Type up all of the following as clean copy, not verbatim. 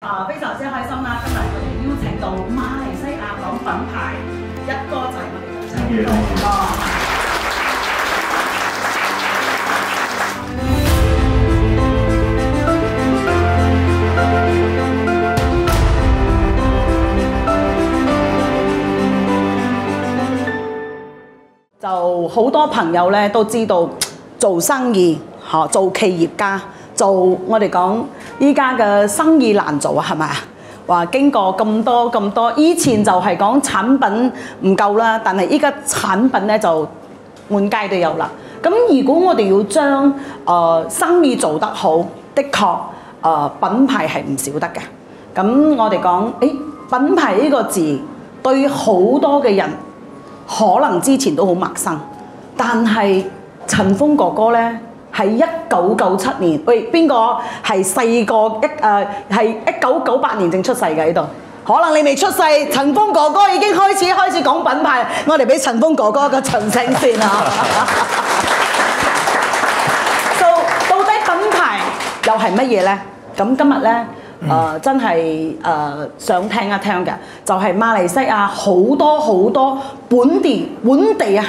非常之開心啦！今日我哋邀請到馬來西亞港品牌一哥仔，我哋就請到一哥。就好多朋友咧都知道做生意做企業家，做我哋講依家嘅生意難做啊，係咪啊？話經過咁多，以前就係講產品唔夠啦，但係依家產品咧就滿街都有啦。咁如果我哋要將生意做得好，的確品牌係唔少得嘅。咁我哋講品牌呢個字對好多嘅人可能之前都好陌生，但係陳鋒哥哥咧係1997年，喂，邊個係細個係1998年正出世嘅喺度？可能你未出世，陳鋒哥哥已經開始講品牌，我哋俾陳鋒哥哥個掌聲先啊！到底品牌又係乜嘢咧？咁今日咧真係想聽一聽嘅，就係馬來西亞好多本地嘅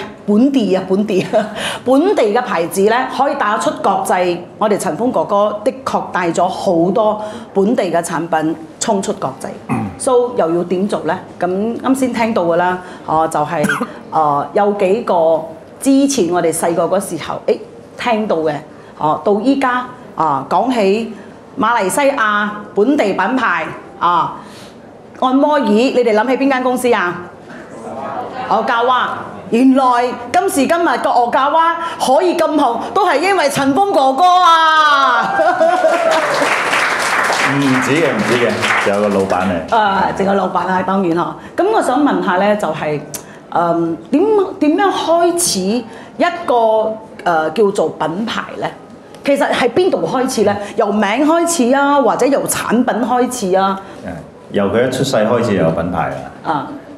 牌子咧，可以打出國際。我哋陳鋒哥哥的確帶咗好多本地嘅產品衝出國際。So 又要點做咧？咁啱先聽到嘅啦，就係有幾個之前我哋細個嗰時候聽到嘅，到依家講起馬來西亞本地品牌按摩椅，你哋諗起邊間公司啊？奧加娃。原來今時今日個奧加娃可以咁紅，都係因為陳鋒哥哥啊！唔止嘅，仲有個老闆嚟。仲有老闆啊，當然嗬。咁我想問下咧，就係點樣開始一個叫做品牌咧？其實係邊度開始咧？由名開始啊，或者由產品開始啊？由佢一出世開始就有品牌啦。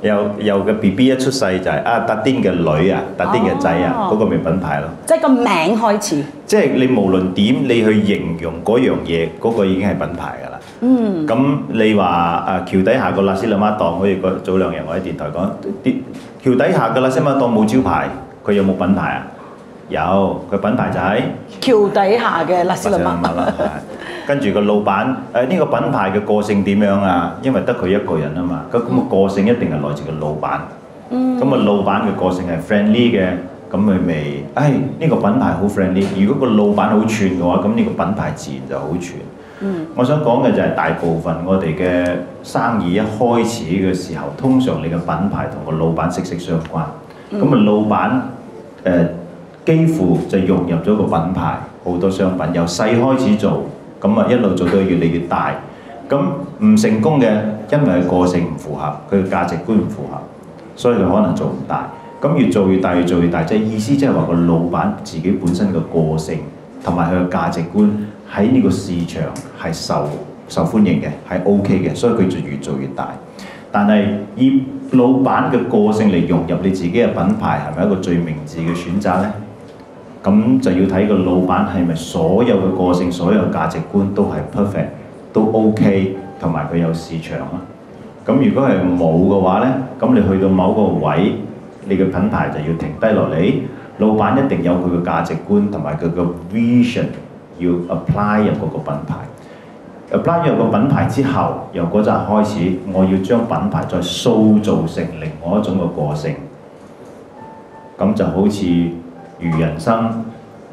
由個 BB 一出世就係達甸嘅女啊，達甸嘅仔啊，嗰個咪品牌咯。即係個名開始。即係你無論點你去形容嗰樣嘢，嗰個已經係品牌㗎啦。咁你話橋底下個拉斯拉馬檔，好似早兩日我喺電台講，橋底下個拉斯拉馬檔冇招牌，佢有冇品牌啊？有，佢品牌就係橋底下嘅拉斯拉馬。跟住個老闆呢個品牌嘅個性點樣啊？因為得佢一個人啊嘛，咁個性一定係來自個老闆。咁老闆嘅個性係 friendly 嘅，咁佢咪呢個品牌好 friendly。如果個老闆好串嘅話，咁呢個品牌自然就好串。我想講嘅就係大部分我哋嘅生意一開始嘅時候，通常你嘅品牌同個老闆息息相關。咁老闆幾乎就融入咗個品牌，好多商品由細開始做。咁一路做到越嚟越大，咁唔成功嘅，因為佢個性唔符合，佢嘅價值觀唔符合，所以佢可能做唔大。咁越做越大，即係意思即係話個老闆自己本身嘅個性同埋佢嘅價值觀喺呢個市場係受歡迎嘅，係 OK 嘅，所以佢就越做越大。但係以老闆嘅個性嚟融入你自己嘅品牌，係咪一個最明智嘅選擇呢？咁就要睇個老闆係咪所有嘅個性、所有價值觀都係 perfect， 都 OK， 同埋佢有市場咯。咁如果係冇嘅話呢，咁你去到某個位，你嘅品牌就要停低落嚟。老闆一定有佢嘅價值觀同埋佢嘅 vision 要 apply 入嗰個品牌。apply 入個品牌之後，由嗰陣開始，我要將品牌再塑造成另外一種嘅個性。咁就好似余仁生，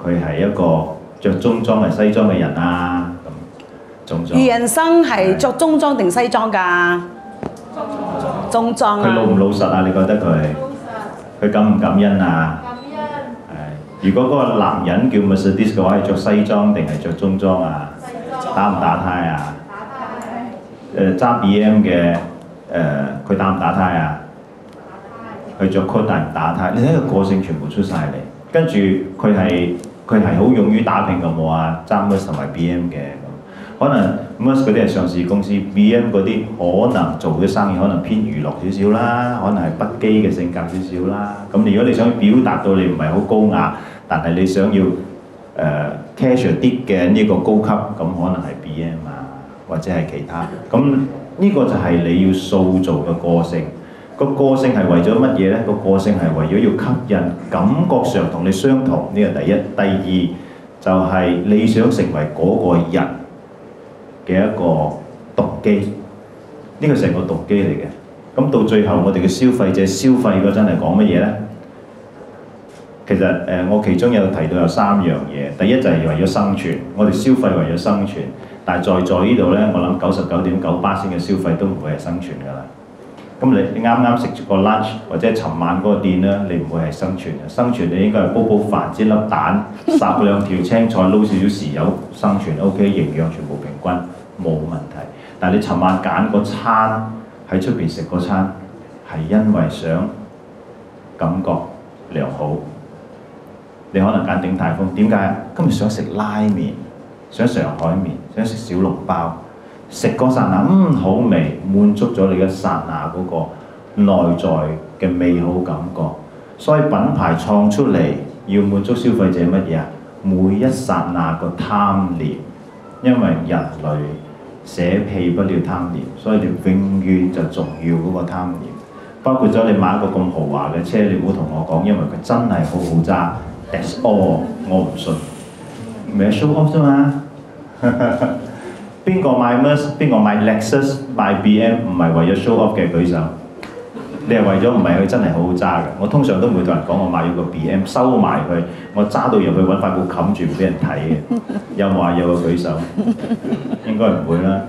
佢係一個着中裝定西裝嘅人啊，咁中裝。余仁生係着中裝定西裝㗎？中裝啊！佢老唔老實啊？你覺得佢？佢感唔感恩啊？感恩。如果嗰個男人叫 Mercedes 嘅話，係着西裝定係着中裝啊？打唔打呔啊？打呔。揸 BM 嘅佢打唔打呔啊？佢着 coat 但唔打呔，你睇個個性全部出晒嚟。跟住佢係好勇於打拼嘅喎啊，揸 Mercedes 同埋 BM 嘅咁，可能 Mercedes 嗰啲係上市公司 ，BM 嗰啲可能做嘅生意可能偏娛樂少少啦，可能係不羈嘅性格少少啦。咁如果你想表達到你唔係好高雅，但係你想要casual 啲嘅呢個高級，咁可能係 BM 啊。或者係其他。咁呢個就係你要塑造嘅個性。個個性係為咗乜嘢呢？個個性係為咗要吸引感覺上同你相同，呢個第一。第二就係你想成為嗰個人嘅一個動機，呢個成個動機嚟嘅。咁到最後我哋嘅消費者消費嗰陣係講乜嘢呢？其實我其中有提到有3樣嘢。第一就係為咗生存，我哋消費為咗生存，但係在呢度呢，我諗99.9%嘅消費都唔會係生存㗎啦。咁你啱啱食個 lunch 或者尋晚嗰個店咧，你唔會係生存嘅。生存你應該係煲飯、煎粒蛋、烚2條青菜、撈少少豉油生存 OK， 營養全部平均冇問題。但係你尋晚揀個餐喺出邊食嗰餐係因為想感覺良好，你可能揀鼎泰豐，點解？今日想食拉麵，想上海麵，想食小籠包。食嗰剎那，好味，滿足咗你嘅剎那嗰個內在嘅美好感覺。所以品牌創出嚟要滿足消費者乜嘢啊？每一剎那個貪念，因為人類捨棄不了貪念，所以你永遠就重要嗰個貪念。包括咗你買一個咁豪華嘅車，你唔好同我講，因為佢真係好好揸。That's all， 我唔信，咪 show off 啫嘛。邊個買 Mercedes， 邊個買 Lexus， 買 BM 唔係為咗 show off 嘅舉手，你係為咗唔係佢真係好好揸嘅。我通常都唔會同人講我買咗個 BM， 收埋佢，我揸到入去揾塊布冚住唔俾人睇嘅。有冇話有個舉手？應該唔會啦。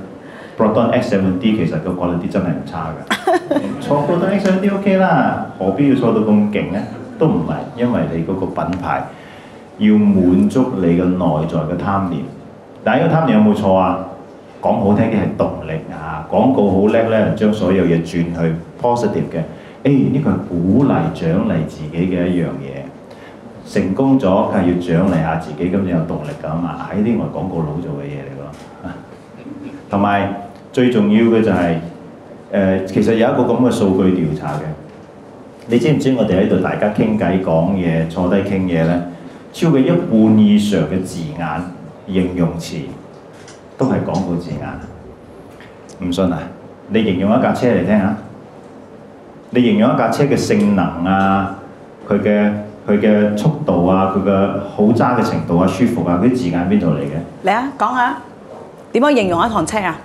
Proton X70D 其實個 quality 真係唔差㗎。錯 Proton X70D OK 啦，何必要錯到咁勁呢？都唔係，因為你嗰個品牌要滿足你嘅內在嘅貪念。但係呢個貪念有冇錯啊？講好聽啲係動力啊！廣告好叻咧，將所有嘢轉去 positive 嘅。呢個係鼓勵獎勵自己嘅一樣嘢。成功咗，梗係要獎勵下自己，咁你有動力㗎嘛？呢啲我係廣告佬做嘅嘢嚟㗎。同埋最重要嘅就係、其實有一個咁嘅數據調查嘅。你知唔知我哋喺度大家傾偈講嘢，坐低傾嘢咧，超過一半以上嘅字眼、形容詞，都係廣告字眼，唔信啊？你形容一架車嚟聽下，你形容一架車嘅性能啊，佢嘅速度啊，佢嘅好揸嘅程度啊，舒服啊，嗰啲字眼邊度嚟嘅？嚟啊，講下點樣形容一趟車啊？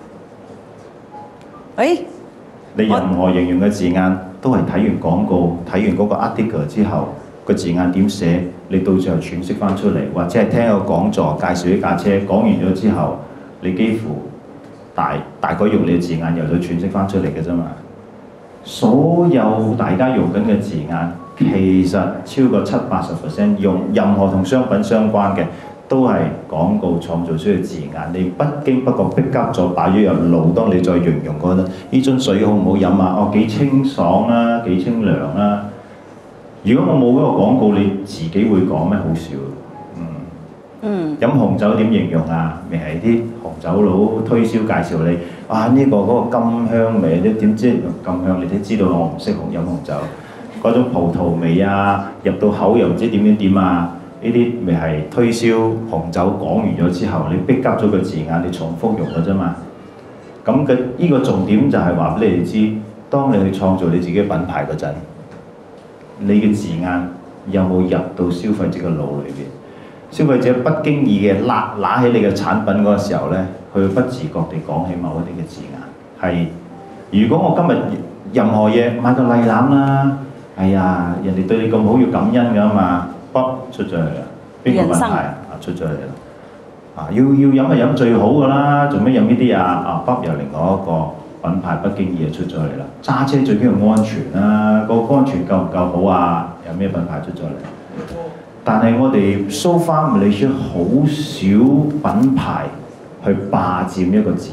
你任何形容嘅字眼都係睇完廣告、睇完嗰個 article 之後，個字眼點寫，你到最後詮釋翻出嚟，或者係聽個講座介紹呢架車，講完咗之後。你幾乎大概用你嘅字眼又再詮釋翻出嚟嘅啫嘛。所有大家用緊嘅字眼，其實超過70-80%用任何同商品相關嘅，都係廣告創造出嘅字眼。你不經不覺逼急咗，擺咗入腦。當你再形容覺得呢樽水好唔好飲啊？幾清爽啊，幾清涼啊。如果我冇嗰個廣告，你自己會講咩？好少。飲紅酒點形容啊？咪係啲紅酒佬推銷介紹你，呢個嗰個甘香味，你點知咁香？你都知道我唔識飲紅酒，嗰種葡萄味啊，入到口又唔知點啊！呢啲咪係推銷紅酒講完咗之後，你逼急咗個字眼，你重複用嘅啫嘛。咁嘅呢個重點就係話俾你哋知，當你去創造你自己品牌嗰陣，你嘅字眼有冇入到消費者嘅腦裏邊？消費者不經意嘅揦起你嘅產品嗰個時候咧，佢會不自覺地講起某一啲嘅字眼。係，如果我今日任何嘢買個禮籃啦，人哋對你咁好要感恩㗎嘛，出咗嚟啦，邊個品牌出咗嚟啦？要飲就飲最好㗎啦，做咩飲呢啲啊？又另外一個品牌不經意就出咗嚟啦。揸車最緊要安全啦，個安全夠唔夠好啊？有咩品牌出咗嚟？但係我哋 so far Malaysia 好少品牌去霸佔一個字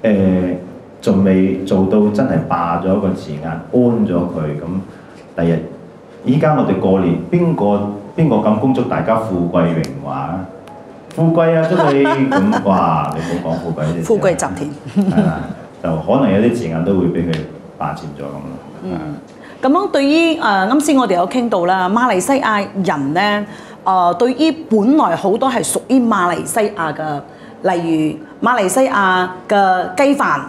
眼，仲未做到真係霸咗一個字眼，安咗佢咁。第日依家我哋過年，邊個敢恭祝大家富貴榮華啊？富貴啊，祝你咁哇！你唔好講富貴啲。富貴集團係啦，就可能有啲字眼都會俾佢霸佔咗咁咯。咁樣對於啱先我哋有傾到啦，馬來西亞人咧對於本來好多係屬於馬來西亞嘅例如馬來西亞嘅雞飯，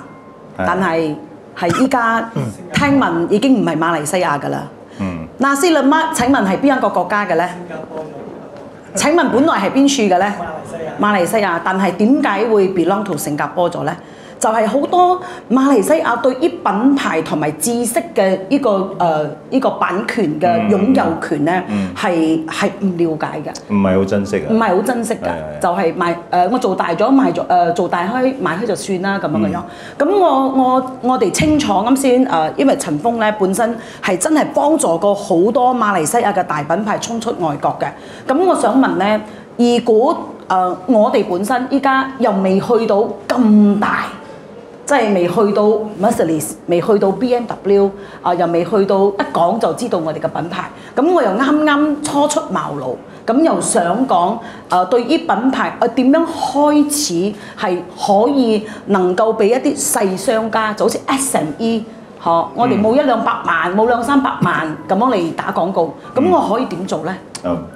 但係依家聽聞已經唔係馬來西亞㗎啦。納斯勒麥請問係邊一個國家嘅咧？請問本來係邊處嘅咧？馬來西亞，但係點解會 belong to 新加坡咗咧？就係好多馬來西亞對於品牌同埋知識嘅呢個版權嘅擁有權咧，係唔了解嘅，唔係好珍惜啊，唔係好珍惜㗎，就係賣我做大咗賣咗做大開賣開就算啦咁樣嘅樣。咁我哋清楚啱先因為陳鋒咧本身係真係幫助過好多馬來西亞嘅大品牌衝出外國嘅。咁我想問咧，如果我哋本身依家又未去到咁大。即係未去到 Mercedes， 未去到 BMW， 又未去到一講就知道我哋嘅品牌。咁我又啱啱初出茅廬，咁又想講對於品牌點樣開始係可以能夠俾一啲細商家，就好似 SME， 我哋冇100-200萬，冇200-300萬咁樣嚟打廣告，咁我可以點做咧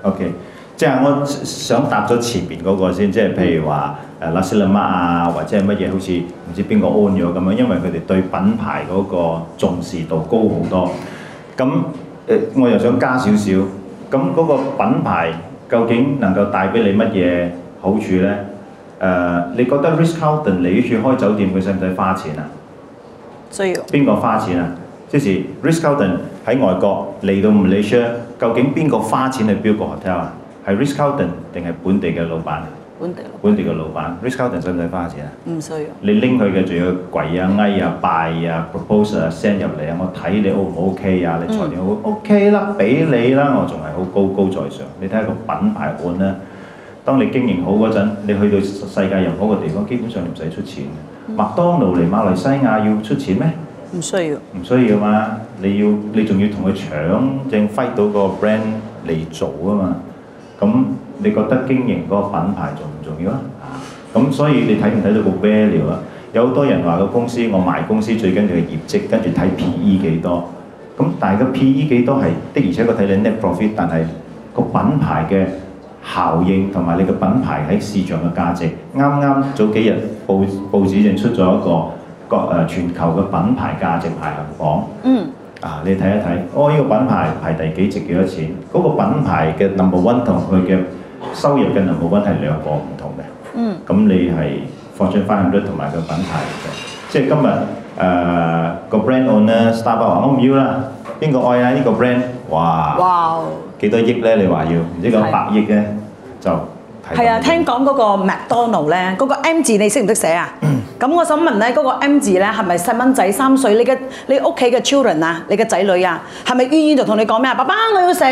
？OK， 即係我想答咗前面嗰個先，即係譬如話。納斯勒麥啊，或者係乜嘢，好似唔知邊個 own 咗咁樣，因為佢哋對品牌嗰個重視度高好多。咁我又想加少少，咁嗰個品牌究竟能夠帶俾你乜嘢好處咧？你覺得 Ritz-Carlton 嚟呢處開酒店，佢使唔使花錢啊？需要。邊個花錢啊？即是 Ritz-Carlton 喺外國嚟到 Malaysia， 究竟邊個花錢去 build 個 hotel 啊？係 Ritz-Carlton 定係本地嘅老闆？本地嘅老闆 ，Ritz-Carlton 使唔使花錢啊？唔需要。你拎佢嘅仲要跪啊、嗌啊、拜啊、propose 啊、send 入嚟啊，我睇你 O 唔 OK 啊？你財政好 OK 啦，俾你啦，我仲係好高在上。你睇下個品牌案啦，當你經營好嗰陣，你去到世界任何一個地方，基本上你唔使出錢嘅。麥當勞嚟馬來西亞要出錢咩？唔需要。唔需要嘛？你仲要同佢搶正 fight 到個 brand 嚟做啊嘛？咁你覺得經營嗰個品牌重唔重要啊？咁所以你睇唔睇到個 value 啊？有好多人話個公司，我賣公司最緊要係業績，跟住睇 PE 幾多。咁但係個 PE 幾多係的，而且確睇你 net profit， 但係個品牌嘅效應同埋你個品牌喺市場嘅價值。啱早幾日報紙正出咗一個全球嘅品牌價值排行榜。你睇一睇，呢個品牌排第幾，值幾多錢？嗰個品牌嘅 number one 同佢嘅收入嘅 number one 係兩個唔同嘅。咁你係Fortune 500同埋個品牌嘅，即係今日個 brand owner Starbucks 話我唔要啦，邊個愛啊呢個 brand？哇！幾多億咧？你話要唔知咁100億咧就係啊！聽講嗰個麥當勞咧，嗰個 M 字你識唔識寫啊？咁我想問咧，嗰個 M 字咧係咪細蚊仔3歲？你屋企嘅 children 啊，你嘅仔女啊，係咪遠遠就同你講咩啊？爸爸我要食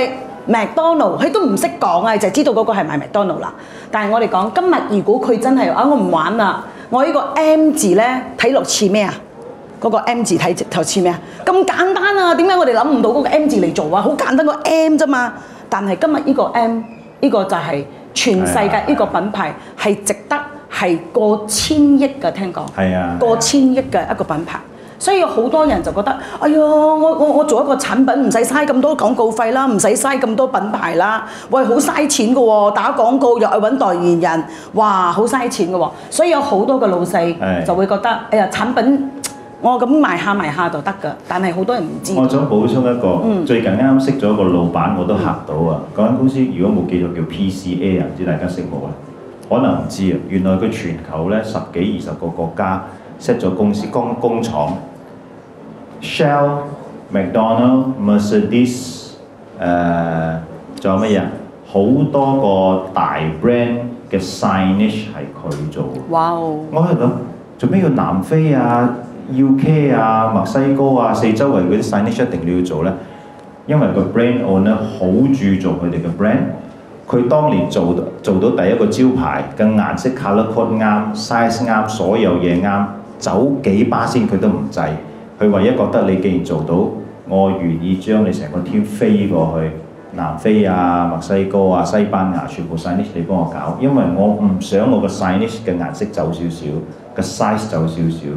麥當勞，佢都唔識講啊，就知道嗰個係賣麥當勞啦。但係我哋講今日如果佢真係我唔玩啦，我呢個 M 字咧睇落似咩啊？嗰個 M 字睇頭似咩啊？咁簡單啊！點解我哋諗唔到嗰個 M 字嚟做啊？好簡單個 M 啫嘛。但係今日呢個 M 呢個就係全世界呢個品牌係值得。係過千億嘅，聽講。過千億嘅一個品牌，所以有好多人就覺得，哎呀，我做一個產品唔使嘥咁多廣告費啦，唔使嘥咁多品牌啦，喂，好嘥錢嘅喎，打廣告又係揾代言人，哇，好嘥錢嘅喎，所以有好多嘅老細就會覺得，哎呀，產品我咁賣下就得㗎，但係好多人唔知。我想補充一個，最近啱識咗一個老闆，我都嚇到啊！嗰間公司如果冇記錯叫 PCA 啊，唔知大家識冇啊？可能唔知啊，原來佢全球咧10幾20個國家 set 咗公司工廠 ，Shell、McDonald、Mercedes， 仲有乜嘢？好多個大 brand 嘅 signage 係佢做。哇！我喺度諗，做咩要南非啊、UK 啊、墨西哥啊四周圍嗰啲 signage 一定要做咧？因為個 brand owner 好注重佢哋嘅 brand。佢當年做到第一個招牌嘅顏色 colour code 啱 size 啱，所有嘢啱，走幾巴仙佢都唔制。佢唯一覺得你既然做到，我願意將你成個 team 飛過去南非啊、墨西哥啊、西班牙，全部 signage 你幫我搞，因為我唔想我個 signage 嘅顏色走少少，個 size 走少少。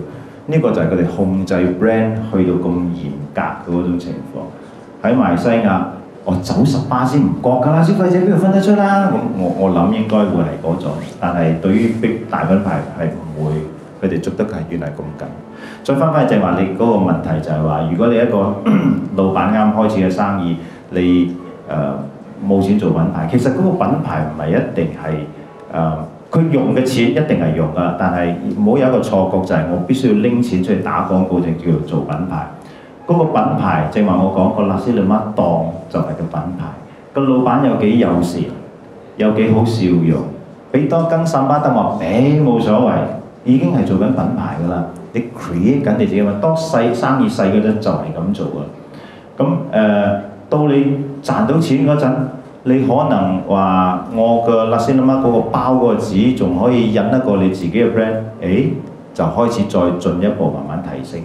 呢個就係佢哋控制 brand 去到咁嚴格嘅嗰種情況。喺馬來西亞我90%先唔覺㗎啦，消費者邊度分得出啦？咁我諗應該會係嗰種，但係對於逼大品牌係唔會，佢哋捉得係原來咁緊。再翻返就係話你嗰個問題就係話，如果你一個老闆啱開始嘅生意，你冇錢做品牌，其實嗰個品牌唔係一定係佢用嘅錢一定係用㗎，但係唔好有一個錯覺就係我必須要拎錢出去打廣告，就叫做做品牌。嗰個品牌正話我講個納斯利媽檔就係個品牌，個老闆有幾友善，有幾好笑容，俾多羹散巴得話俾冇所謂，已經係做緊品牌㗎啦。你 create 緊你自己嘛，當生意細嗰陣就係咁做㗎。咁到你賺到錢嗰陣，你可能話我個納斯利媽嗰個包嗰個紙仲可以印得過你自己嘅 brand， 就開始再進一步慢慢提升。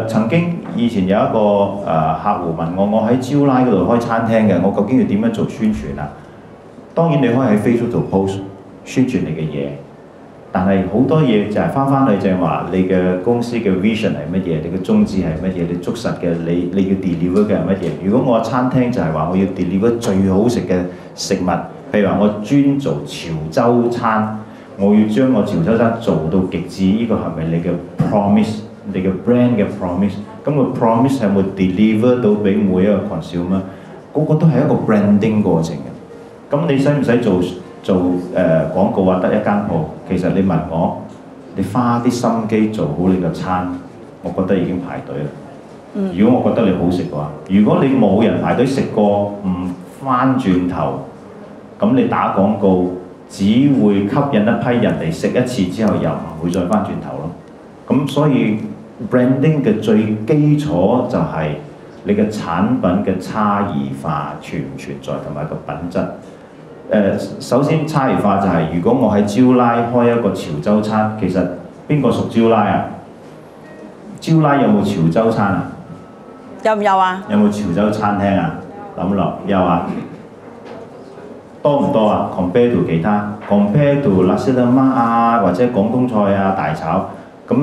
曾經以前有一個客戶問我喺招拉嗰度開餐廳嘅，我究竟要點樣做宣傳啊？當然你可以喺 Facebook 度 post 宣傳你嘅嘢，但係好多嘢就係翻去就係話你嘅公司嘅 vision 係乜嘢，你嘅宗旨係乜嘢，你捉實嘅你要 deliver 嘅係乜嘢。如果我餐廳就係話我要 deliver 最好食嘅食物，譬如話我專做潮州餐，我要將我潮州餐做到極致，呢個係咪你嘅 promise？你嘅 brand 嘅 promise， 咁個 promise 係冇 deliver 到俾每一個 consumer， 嗰個都係一個 branding 過程嘅。咁你使唔使做廣告啊？得一間鋪，其實你問我，你花啲心機做好你個餐，我覺得已經排隊啦。如果我覺得你好食嘅話，如果你冇人排隊食過，唔翻轉頭，咁你打廣告只會吸引一批人嚟食一次之後，又唔會再翻轉頭咯。咁所以 branding 嘅最基礎就係你嘅產品嘅差異化存唔存在同埋個品質。首先差異化就係、如果我喺招拉開一個潮州餐，其實邊個屬招拉啊？招拉有冇潮州餐啊？有唔有啊？有冇潮州餐廳啊？諗落有啊？多唔多啊 ？compare to 其他 ，compare to 納斯利媽啊，或者廣東菜啊、大炒，咁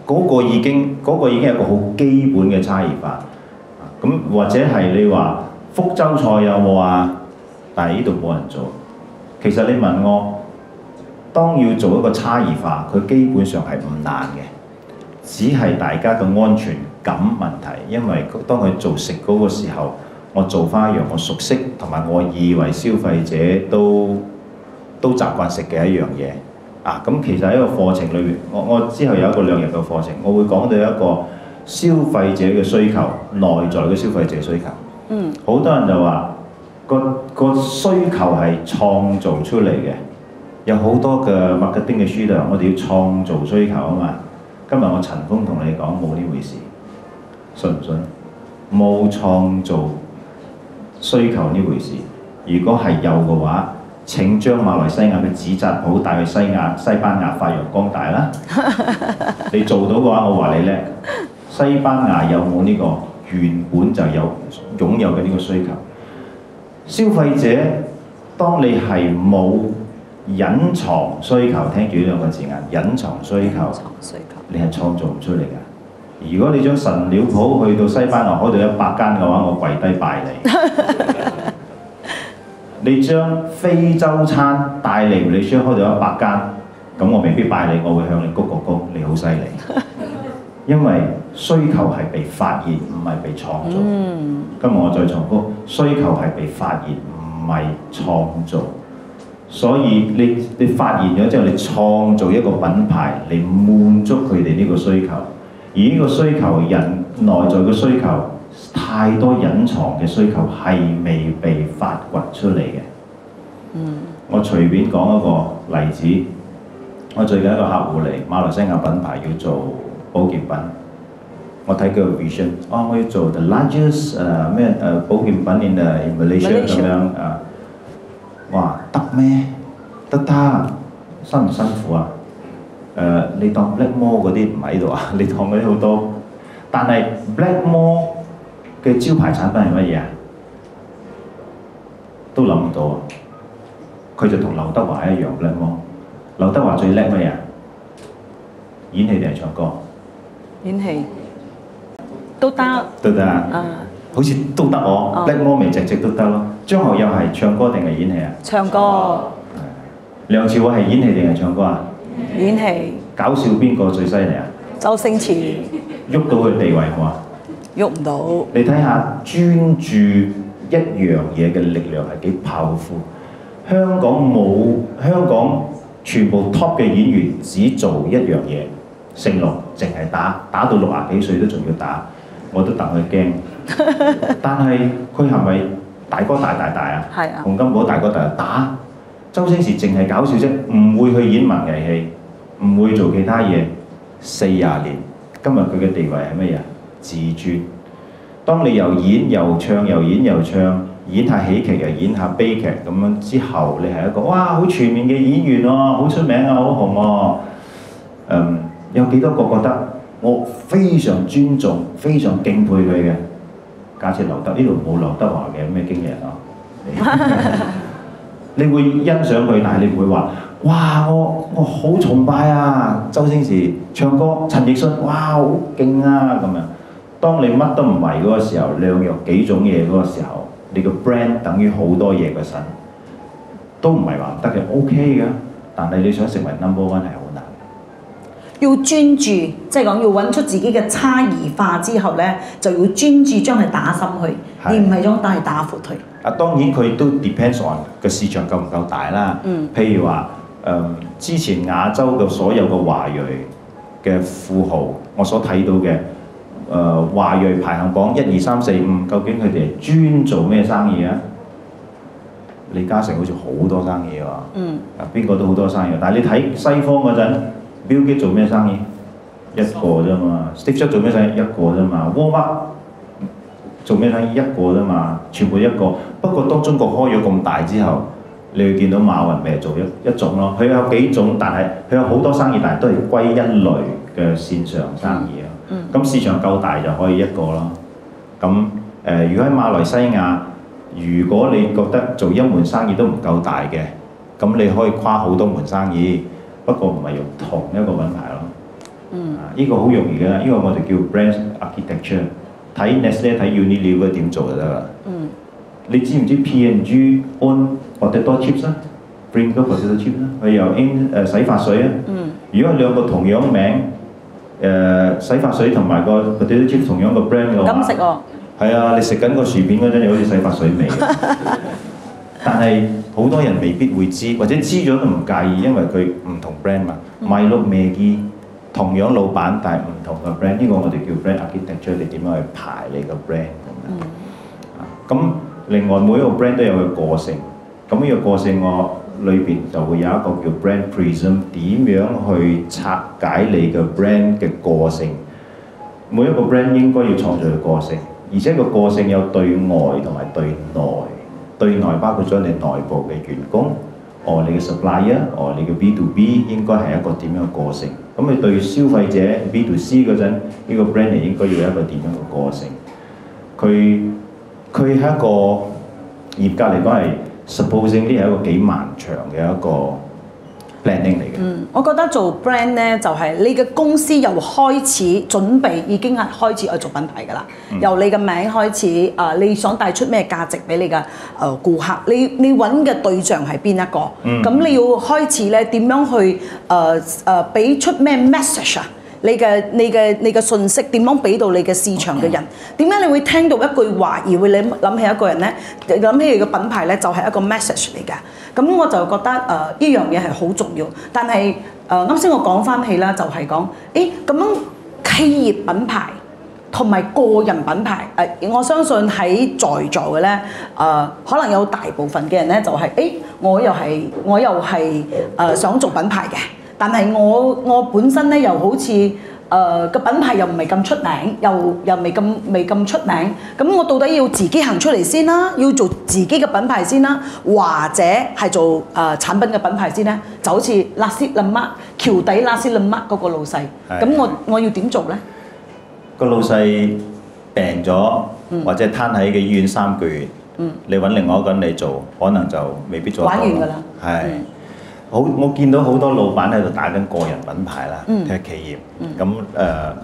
嗰個已經係一個好基本嘅差異化。咁或者係你話福州菜有冇啊？但係呢度冇人做。其實你問我，當要做一個差異化，佢基本上係唔難嘅，只係大家嘅安全感問題。因為當佢做食嗰個時候，我做翻一樣我熟悉同埋我以為消費者都習慣食嘅一樣嘢。咁其實喺個課程裏面，我之後有一個2日嘅課程，我會講到一個消費者嘅需求，內在嘅消費者需求。好多人就話個需求係創造出嚟嘅，有好多嘅 marketing 嘅書度，我哋要創造需求啊嘛。今日我陳鋒同你講冇呢回事，信唔信？冇創造需求呢回事。如果係有嘅話，請將馬來西亞嘅紙紮鋪帶去西班牙發揚光大啦！你做到嘅話，我話你叻。西班牙有冇呢個原本就擁有嘅呢個需求？消費者，當你係冇隱藏需求，聽住呢兩個字眼，隱藏需求，你係創造唔出嚟㗎。如果你將神料鋪去到西班牙開到100間嘅話，我跪低拜你。你將非洲餐帶嚟，你將開到100間，咁我未必拜你，我會向你鞠個躬，你好犀利。因為需求係被發現，唔係被創造。今日我再重複，需求係被發現，唔係創造。所以你發現咗之後，你創造一個品牌嚟滿足佢哋呢個需求。而呢個需求，人內在嘅需求，太多隱藏嘅需求係未被發掘出嚟嘅。我隨便講一個例子，我最近一個客戶嚟馬來西亞品牌要做保健品，我睇佢個 vision， 我要做 the largest 保健品 in Malaysia 咁樣哇得咩？得，辛唔辛苦啊？你當 Black Mall 嗰啲唔喺度啊？你當嗰啲好多，但係 Black Mall嘅招牌產品係乜嘢啊？都諗唔到啊！佢就同劉德華一樣 Black Mall。劉德華最叻乜嘢？演戲定係唱歌？演戲都得。得啊！好似都得我 Blackmore 咪隻都得咯。張學友係唱歌定係演戲啊？唱歌。梁朝偉係演戲定係唱歌啊？演戲。搞笑邊個最犀利啊？周星馳。喐到佢地位冇啊？喐唔到。你睇下專注一樣嘢嘅力量係幾powerful。香港全部 top 嘅演員只做一樣嘢，成龍淨係打到60幾歲都仲要打，我都戥佢驚。但係佢係咪大哥大啊？係啊。洪金寶大哥大打，周星馳淨係搞笑啫，唔會去演文藝戲，唔會做其他嘢。40年，今日佢嘅地位係乜嘢？自尊。當你又演又唱，又演又唱，演下喜劇又演下悲劇咁樣之後，你係一個哇好全面嘅演員喎，好出名啊，好紅喎。有幾多個覺得我非常尊重、非常敬佩佢嘅？假設劉德呢度冇劉德華嘅咩經理人啊？你會欣賞佢，但係你唔會話哇我好崇拜啊！周星馳唱歌，陳奕迅哇好勁啊咁樣。當你乜都唔係嗰個時候，兩樣幾種嘢嗰個時候，你個 brand 等於好多嘢嘅身，都唔係話唔得嘅 ，OK 嘅。但係你想成為 number one 係好難。要專注，即係講要揾出自己嘅差異化之後咧，就要專注將佢打深去，而唔係將佢打闊佢。當然佢都 depends on 個市場夠唔夠大啦。譬如話之前亞洲嘅所有嘅華裔嘅富豪，我所睇到嘅。華裔排行榜1、2、3、4、5，究竟佢哋專做咩生意啊？李嘉誠好似好多生意喎，邊個都好多生意。但係你睇西方嗰陣，Bill Gates做咩生意？一個啫嘛。Steve Jobs 做咩生意？一個啫嘛。Walmart 做咩生意？一個啫嘛。全部一個。不過當中國開咗咁大之後，你會見到馬雲咪做一種咯。佢有幾種，但係佢有好多生意，但係都係歸一類嘅線上生意。咁市場夠大就可以一個咯。咁如果喺馬來西亞，如果你覺得做一門生意都唔夠大嘅，咁你可以跨好多門生意，不過唔係用同一個品牌咯。呢個好容易嘅，呢個我哋叫 brand architecture。睇 Nestle 睇 Unilever 點做就得啦。你知唔知 P&G own potato chips 啊 ？Pringles potato chips 啊？佢又 own 洗髮水啊。如果兩個同樣名，洗髮水同埋個 potato chip 同樣個 brand 嘅話，咁食喎。係啊，你食緊個薯片嗰陣，又好似洗髮水味。但係好多人未必會知，或者知咗都唔介意，因為佢唔同 brand 嘛。Milo Maggi 同樣老闆，但係唔同嘅 brand， 呢個我哋叫 brand architecture，你點樣去排你個 brand 咁樣。咁另外每一個 brand 都有個個性，咁呢個個性我裏邊就會有一個叫 brand prism， 點樣去拆解你嘅 brand 嘅個性。每一個 brand 應該要創造個個性，而且個個性有對外同埋對內。對內包括咗你內部嘅員工，你嘅 supplier， 你嘅 B to B 應該係一個點樣嘅個性。咁你對消費者 B to C 嗰陣，呢個 brand 應該要有一個點樣嘅個性。佢係一個嚴格嚟講係 supposing 呢係一個幾漫長嘅一個 planning 嚟嘅。我覺得做 brand 咧就係你嘅公司由開始準備已經係開始去做品牌㗎啦。由你嘅名開始，你想帶出咩價值俾你嘅顧客？你揾嘅對象係邊一個？咁你要開始咧點樣去俾出咩 message 啊？你嘅信息點樣俾到你嘅市場嘅人？點解你會聽到一句話而會諗起一個人咧？諗起你嘅品牌咧，就係一個 message 嚟嘅。咁我就覺得呢樣嘢係好重要。但係啱先我講翻起啦，就係講咁樣企業品牌同埋個人品牌我相信喺在座嘅咧可能有大部分嘅人咧就係我又係想做品牌嘅。但係我本身咧又好似個品牌又唔係咁出名，又未咁出名，咁我到底要自己行出嚟先啦，要做自己嘅品牌先啦，或者係做產品嘅品牌先咧？就好似拉斯林麥橋底拉斯林麥嗰個老細，咁我要點做咧？個老細病咗，或者攤喺嘅醫院3個月，你揾另外一個人嚟做，可能就未必做得到。玩完㗎啦。係。我見到好多老闆喺度打緊個人品牌啦，睇下企業。咁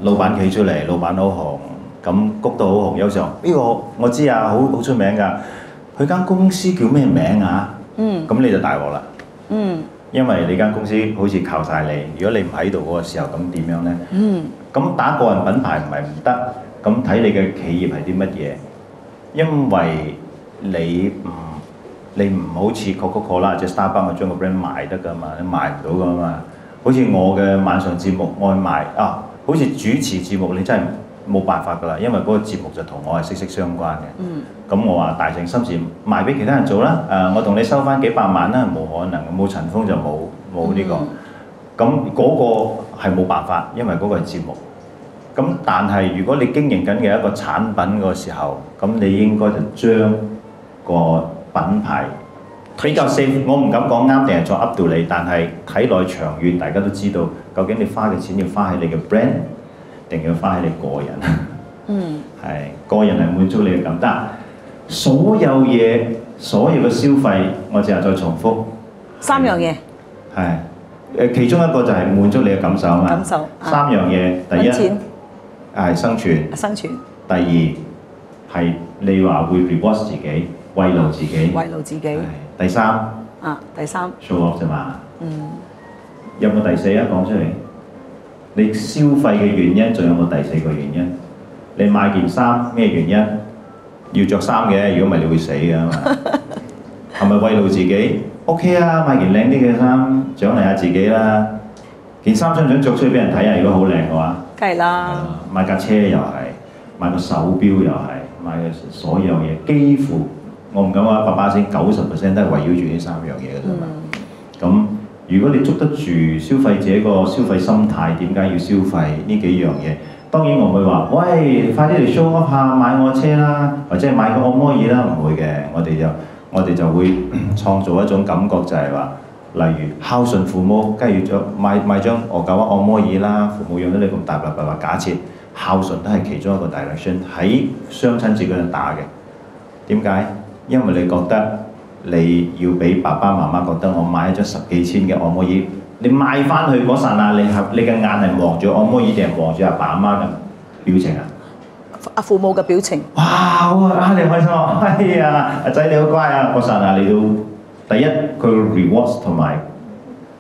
老闆企出嚟，老闆好紅，咁谷到好紅。有時候呢個我知啊，好出名㗎。佢間公司叫咩名啊？咁你就大鑊啦。因為你間公司好似靠晒你，如果你唔喺度嗰個時候，咁點樣呢？咁打個人品牌唔係唔得，咁睇你嘅企業係啲乜嘢？因為你唔好似 Coca-Cola 或者 Starbucks 將個 brand 賣得㗎嘛，你賣唔到㗎嘛。好似我嘅晚上節目我賣啊，好似主持節目你真係冇辦法㗎啦，因為嗰個節目就同我係息息相關嘅。咁我話大成心事賣俾其他人做啦，我同你收翻幾百萬啦，冇可能，冇陳鋒就冇呢個。咁嗰個係冇辦法，因為嗰個係節目。咁但係如果你經營緊嘅一個產品個時候，咁你應該就將個品牌比較 safe， 我唔敢講啱定係錯 up 到你，但係睇落長遠，大家都知道究竟你花嘅錢要花喺你嘅 brand，定要花喺你個人。係個人係滿足你嘅感得。所有嘢，所有嘅消費，我淨係再重複3樣嘢。係其中一個就係滿足你嘅感受啊嘛。感受。 3樣嘢，第一係生存。生存。第二係你話會 reward 自己，慰勞自己。慰勞自己。第三。第三。show off 啫嘛。有冇第四啊？講出嚟。你消費嘅原因，仲有冇第4個原因？你買件衫咩原因？要着衫嘅，如果唔係你會死㗎嘛。係咪慰勞自己 ？OK 啊，買件靚啲嘅衫，獎勵下自己啦。件衫想唔想着出去俾人睇啊？如果好靚嘅話，梗係啦。買架車又係，買個手錶又係，買嘅所有嘢，幾乎我唔敢話100%，90%都係圍繞住呢3樣嘢嘅啫嘛。咁如果你捉得住消費者個消費心態，點解要消費呢幾樣嘢？當然我唔會話，喂，快啲嚟 show off 下買我車啦，或者係買個按摩椅啦，唔會嘅。我哋就會創造一種感覺，就係話，例如孝順父母，梗係要買張我搞按摩椅啦，父母養得你咁大，假設孝順都係其中一個 direction 喺雙親節嗰度打嘅。點解？因為你覺得你要俾爸爸媽媽覺得我買一張10幾千嘅按摩椅。你買翻去嗰剎那，你嘅眼係望住按摩椅定係望住阿爸阿媽嘅表情啊？父母嘅表情。哇！好啊，你開心啊！哎呀，阿仔你好乖啊！嗰剎那你都第一，佢 rewards 同埋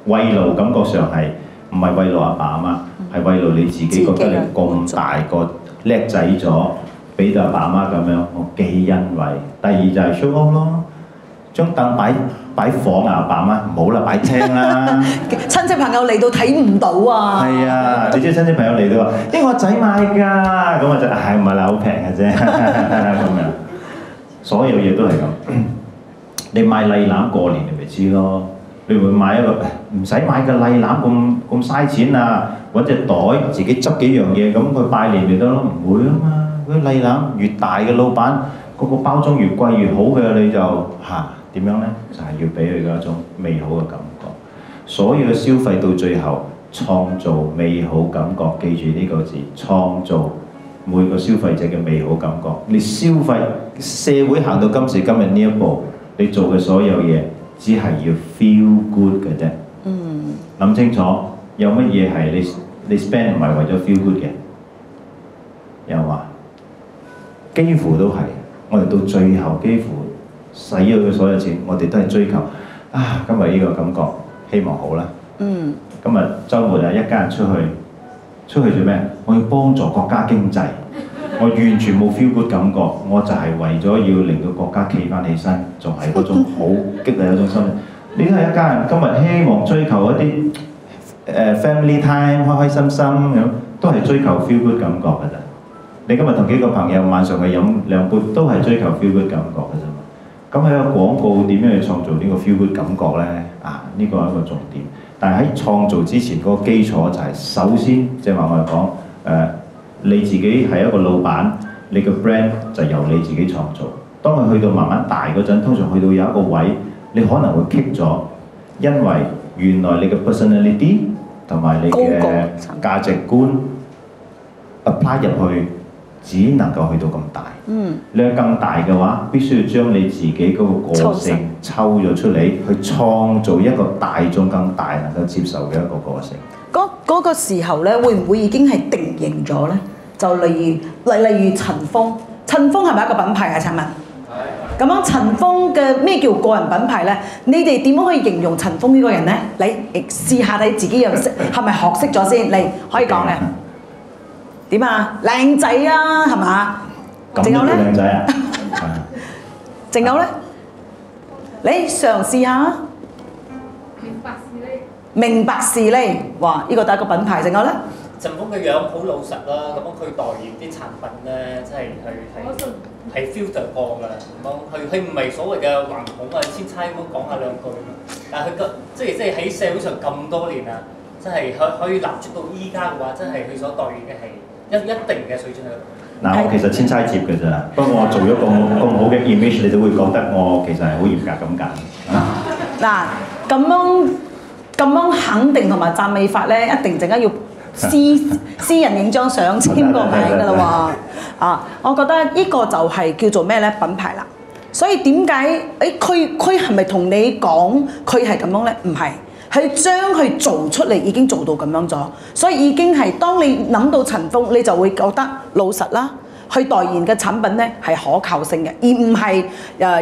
慰勞感覺上係唔係慰勞阿爸阿媽，係慰勞你自己覺得你咁大個叻仔咗，俾到阿爸阿媽咁樣，我幾欣慰。第二就係 show off 咯，張凳擺房啊，阿爸媽唔好啦，擺廳啦。親戚朋友嚟到睇唔到啊！係啊，你知親戚朋友嚟到話，我仔買㗎，咁我就係唔係啦，好平嘅啫，咁樣。所有嘢都係咁。你買禮籃過年你咪知咯，你會買一個唔使買個禮籃咁嘥錢啊，揾隻袋自己執幾樣嘢，咁佢拜年咪得咯，唔會啊嘛。嗰啲禮籃越大嘅老闆，嗰個包裝越貴越好嘅，你就點樣呢？就係要俾佢嘅一種美好嘅感覺。所有嘅消費到最後，創造美好感覺。記住呢個字，創造每個消費者嘅美好感覺。你消費社會行到今時今日呢一步，你做嘅所有嘢，只係要 feel good 嘅啫。諗清楚，有乜嘢係你 spend 唔係為咗 feel good 嘅？有話，幾乎都係。我哋到最後幾乎使咗嘅所有錢，我哋都係追求今日呢個感覺，希望好啦。今日週末一家人出去做咩？我要幫助國家經濟，我完全冇 feel good 感覺，我就係為咗要令到國家企翻起身，仲係嗰種好激勵嗰種心。呢都係一家人今日希望追求一啲family time，開開心心咁，都係追求 feel good 感覺㗎咋。你今日同幾個朋友晚上去飲2杯，都係追求 feel good 感覺嘅啫嘛。咁喺個廣告點樣去創造呢個 feel good 感覺呢？呢個係一個重點。但係喺創造之前，嗰個基礎就係首先，即係話我哋講你自己係一個老闆，你個 brand 就由你自己創造。當佢去到慢慢大嗰陣，通常去到有一個位，你可能會棘咗，因為原來你嘅 personality 同埋你嘅價值觀 apply 入去。只能夠去到咁大。你係更大嘅話，必須要將你自己嗰個個性抽咗出嚟，去創造一個大眾更大能夠接受嘅一個個性。嗰個時候咧，會唔會已經係定型咗咧？就例如陳鋒，陳鋒係咪一個品牌啊？請問？咁樣陳鋒嘅咩叫個人品牌咧？你哋點樣去形容陳鋒呢個人咧？你試下你自己有識係咪學識咗先？你可以講嘅點啊？靚仔啊，係嘛？仲有咧？靚仔啊！仲有咧？你嘗試下。明白事理，哇！呢個第一個品牌，仲有咧？陳鋒嘅樣好老實啦，咁樣佢代言啲產品咧，即係係 filter 過㗎，咁樣佢唔係所謂嘅橫恐啊、千差咁講下兩句，但係佢個即係喺社會上咁多年啊，真係可以立足到依家嘅話，真係佢所代言嘅係一定嘅水準喺度。嗱，我其實千差接嘅咋，不過我做咗咁好嘅 image，你都會覺得我其實係好嚴格咁揀。嗱，咁樣肯定同埋讚美法咧，一定陣間要私人影張相簽個名㗎啦喎！啊，我覺得呢個就係叫做咩咧品牌啦。所以點解佢係咪同你講佢係咁樣咧？唔係，係將佢做出嚟已經做到咁樣咗，所以已經係當你諗到陳鋒，你就會覺得老實啦。去代言嘅產品咧係可靠性嘅，而唔係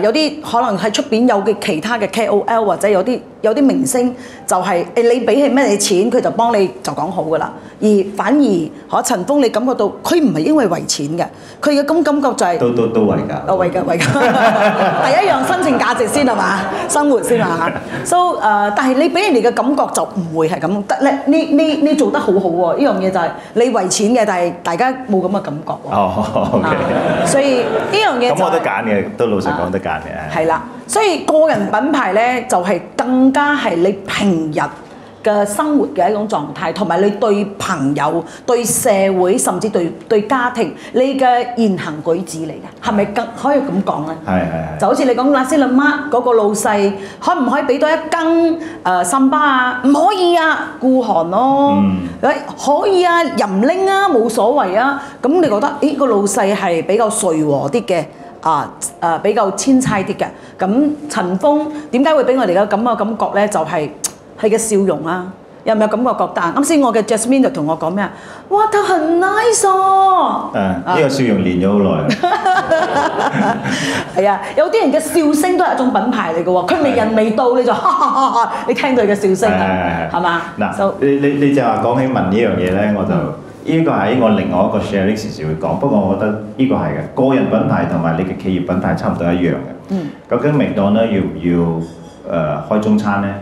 有啲可能喺出邊有嘅其他嘅 KOL 或者有啲明星就係、你俾佢咩錢佢就幫你就講好噶啦，而反而陳鋒你感覺到佢唔係因為為錢嘅，佢嘅感覺就係、都為㗎。為㗎。第一樣生存價值先係嘛，生活先嘛。So 但係你俾人哋嘅感覺就唔會係咁得咧。你做得好好喎，呢樣嘢就係你為錢嘅，但係大家冇咁嘅感覺喎。OK，所以呢樣嘢咁我都揀嘅，都老實講得揀嘅。係啦，所以個人品牌咧就係更加係你平日嘅生活嘅一種狀態，同埋你對朋友、對社會，甚至對家庭，你嘅言行舉止嚟嘅，係咪更可以咁講咧？係。就好似你講那些啦媽嗰個老細，可唔可以俾多一羹參巴啊？唔可以啊，孤寒咯。可以啊，任拎啊，冇所謂啊。咁你覺得呢個老細係比較隨和啲嘅？比較千差啲嘅。咁陳鋒點解會俾我哋嘅咁嘅感覺咧？就係佢嘅笑容啊，有唔有感覺覺得？啱先我嘅 Jasmine 就同我講咩啊？哇，佢很 nice 喎！呢個笑容練咗好耐。係啊，有啲人嘅笑聲都係一種品牌嚟嘅喎，佢未人未到你就哈哈哈哈，你聽到佢嘅笑聲係嘛？嗱，你就話講起問呢樣嘢咧，我就呢個係我另外一個 sharing 時時會講，不過我覺得呢個係嘅，個人品牌同埋你嘅企業品牌差唔多一樣嘅。究竟麥當勞要唔要開中餐咧？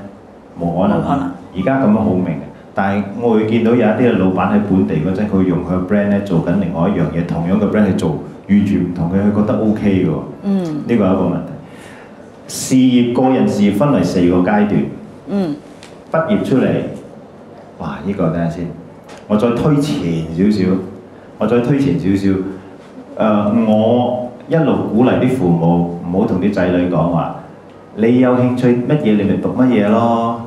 冇可能。而家咁樣好明嘅，但係我會見到有一啲嘅老闆喺本地嗰陣，佢用佢嘅 brand 咧做緊另外一樣嘢，同樣嘅 brand 去做完全唔同嘅，佢覺得 OK 嘅喎。呢個係一個問題。事業個人事業分為4個階段。畢業出嚟，哇！呢個等下先，我再推前少少。我一路鼓勵啲父母唔好同啲仔女講話，你有興趣乜嘢你咪讀乜嘢咯。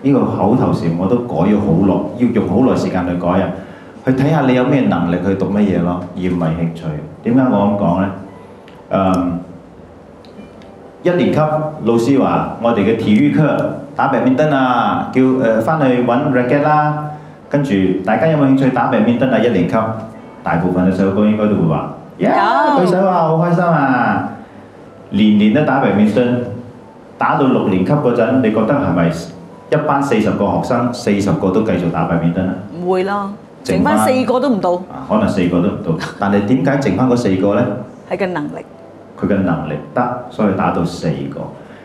呢個口頭禪我都改咗好耐，要用好耐時間去改啊。去睇下你有咩能力去讀乜嘢咯，而唔係興趣。點解我咁講呢？1年級老師話：我哋嘅體育課打badminton燈啊，叫翻去揾 racket 啦。跟住大家有冇興趣打badminton燈啊？1年級大部分嘅細路哥應該都會話：有舉手啊，好開心啊！年年都打badminton燈，打到6年級嗰陣，你覺得係咪一班40個學生40個都繼續打badminton燈啊？唔會啦，剩翻4個都唔到。可能4個都唔到，但係點解剩翻嗰4個呢？係嘅能力。佢嘅能力得，所以打到4個。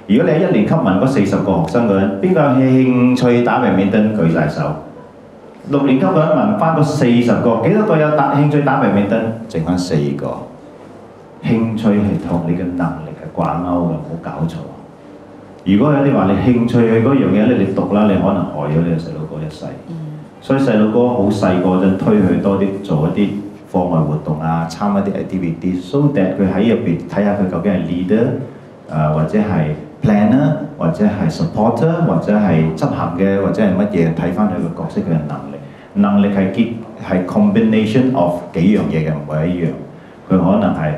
如果你喺1年級問嗰40個學生嗰陣，邊個有興趣打badminton？舉晒手。6年級嗰陣問翻嗰40個，幾多個有興趣打badminton？剩翻4個。興趣係同你嘅能力係掛鈎嘅，唔好搞錯。如果有啲話你興趣去嗰樣嘢咧，你讀啦，你可能害咗你個細路哥一世。所以細路哥好細個嗰陣推佢多啲做一啲課外活動啊，參一啲 activity，so that 佢喺入邊睇下佢究竟係 leader，或者係 planner，或者係 supporter，或者係執行嘅，或者係乜嘢，睇翻佢個角色佢嘅能力。能力係 combination of 幾樣嘢嘅，唔係一樣。佢可能係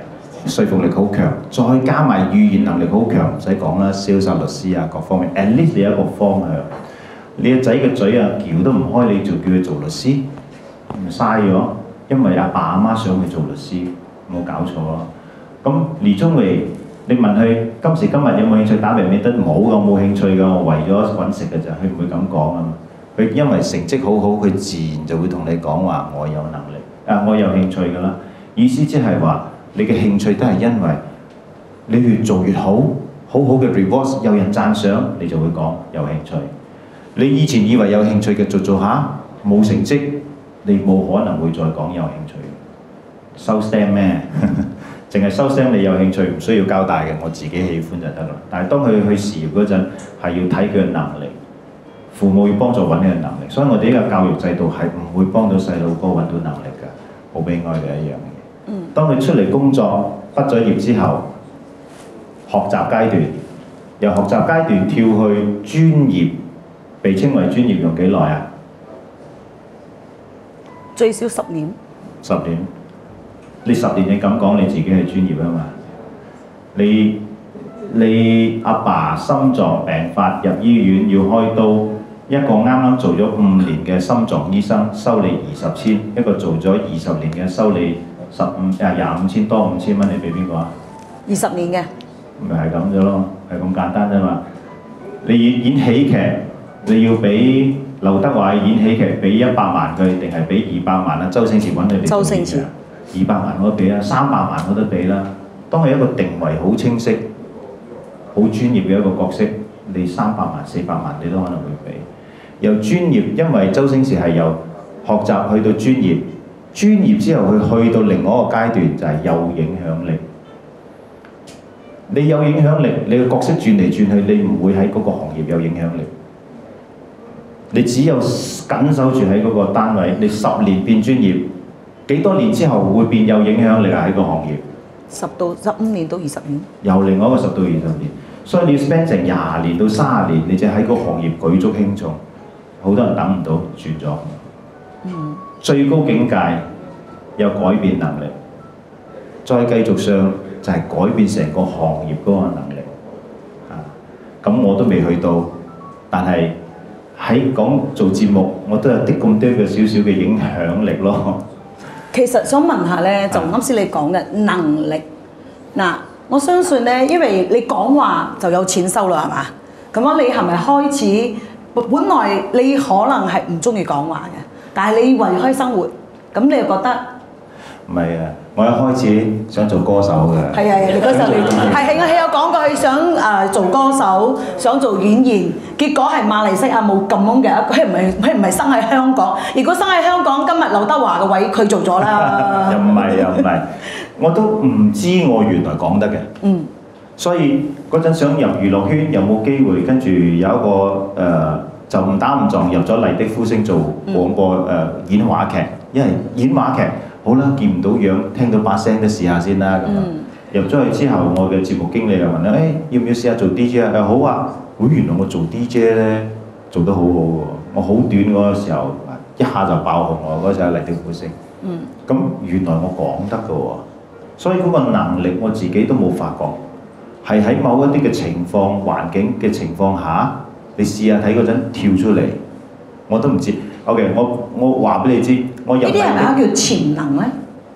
說服力好強，再加埋語言能力好強，唔使講啦，銷售律師啊各方面 ，at least 你有一個方向。你個仔嘅嘴啊，撬都唔開，你就叫佢做律師，唔嘥咗。因為阿爸阿媽想佢做律師，冇搞錯咯。咁李宗偉，你問佢今時今日有冇興趣打badminton得冇㗎，我冇興趣㗎，我為咗揾食嘅咋，佢唔會咁講啊。佢因為成績好好，佢自然就會同你講話我有能力，我有興趣㗎啦。意思即係話你嘅興趣都係因為你越做越好，好好嘅 reward 有人讚賞，你就會講有興趣。你以前以為有興趣嘅做下冇成績，你冇可能會再講有興趣。收 stamp 咩？淨係收 stamp 你有興趣，唔需要交代嘅，我自己喜歡就得啦。但係當佢去事業嗰陣，係要睇佢嘅能力，父母要幫助揾呢個能力。所以我哋呢個教育制度係唔會幫到細路哥揾到能力㗎，好悲哀嘅一樣嘢。當佢出嚟工作，畢咗業之後，學習階段，由學習階段跳去專業，被稱為專業用幾耐啊？最少10年。10年。你10年你咁講你自己係專業啊嘛？你阿爸心臟病發入醫院要開刀，一個啱啱做咗5年嘅心臟醫生收你20千，一個做咗20年嘅收你25千多5千蚊，你俾邊個啊？20年嘅。咪係咁啫咯，係咁簡單啫嘛。你演喜劇，你要俾劉德華演喜劇俾100萬佢，定係俾200萬啊？周星馳揾你哋做嘢嘅，200萬我都俾啦，300萬我都俾啦。當係一個定位好清晰、好專業嘅一個角色，你300萬、400萬你都可能會俾。由專業，因為周星馳係由學習去到專業，專業之後佢去到另外一個階段就係有影響力。你有影響力，你嘅角色轉嚟轉去，你唔會喺嗰個行業有影響力。你只有緊守住喺嗰個單位，你10年變專業，幾多年之後會變有影響力啊？喺個行業10到15年到20年，由另外一個10到20年，所以你要 spend 成20年到30年，你就喺個行業舉足輕重。好多人等唔到，轉咗。最高境界有改變能力，再繼續上就係改變成個行業嗰個能力。咁我都未去到，但係喺講做節目，我都有啲咁多嘅少少嘅影響力咯。其實想問下咧，就啱先你講嘅能力，嗱，我相信咧，因為你講話就有錢收啦，係嘛？咁樣你係咪開始？本來你可能係唔中意講話嘅，但係你為開生活，咁你又覺得？唔係啊，我一開始想做歌手嘅。係啊，你嗰時候係我有講過，佢想做歌手，想做演員，結果係馬來西亞冇咁樣嘅，佢唔係生喺香港。如果生喺香港，今日劉德華嘅位佢做咗啦。又唔係，我都唔知我原來講得嘅。所以嗰陣想入娛樂圈又冇機會，跟住有一個就誤打誤撞入咗麗的呼聲做廣播演話劇，因為演話劇好啦，見唔到樣，聽到把聲都試下先啦咁樣。入咗去之後，我嘅節目經理又問啦：要唔要試下做 DJ 啊？好啊！原來我做 DJ 咧做得好好喎，我好短嗰個時候一下就爆紅喎，嗰時候麗的呼聲。咁原來我講得㗎喎，所以嗰個能力我自己都冇發覺。係喺某一啲嘅情況、環境嘅情況下，你試下睇嗰陣跳出嚟，我都唔知。OK， 我話俾你知，我入嚟呢啲係咪叫潛能咧？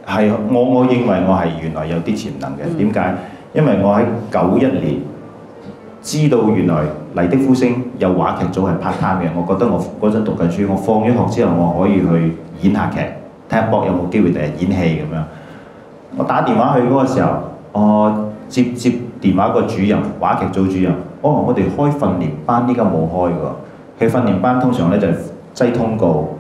係，我認為我係原來有啲潛能嘅。點解？因為我喺91年知道原來麗的呼聲有話劇組係 part time 嘅，我覺得我嗰陣讀緊書，我放咗學之後我可以去演下劇，睇下博有冇機會第日演戲咁樣。我打電話去嗰個時候，我接電話個主任，話劇組主任，我哋開訓練班，依家冇開㗎。佢訓練班通常咧就擠通告，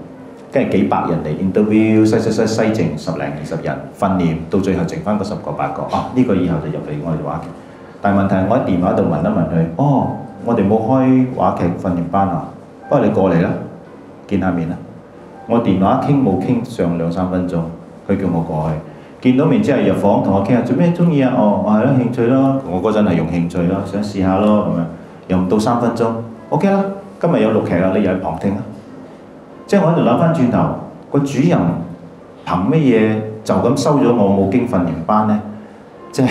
跟住幾百人嚟 interview，篩剩10零20人訓練，到最後剩翻個10個8個。呢個以後就入嚟我哋話劇。但係問題係我喺電話度問一問佢，我哋冇開話劇訓練班啊，不過你過嚟啦，見下面啦。我電話傾冇傾上2-3分鐘，佢叫我過去。見到面之後入房同我傾下做咩中意啊？我係咯興趣咯，我嗰陣係用興趣咯，想試下咯咁樣，又唔到3分鐘 ，OK 啦，今日有錄劇啦，你又喺旁聽啦。即係我喺度諗翻轉頭，個主任憑乜嘢就咁收咗我冇經訓練班咧？即係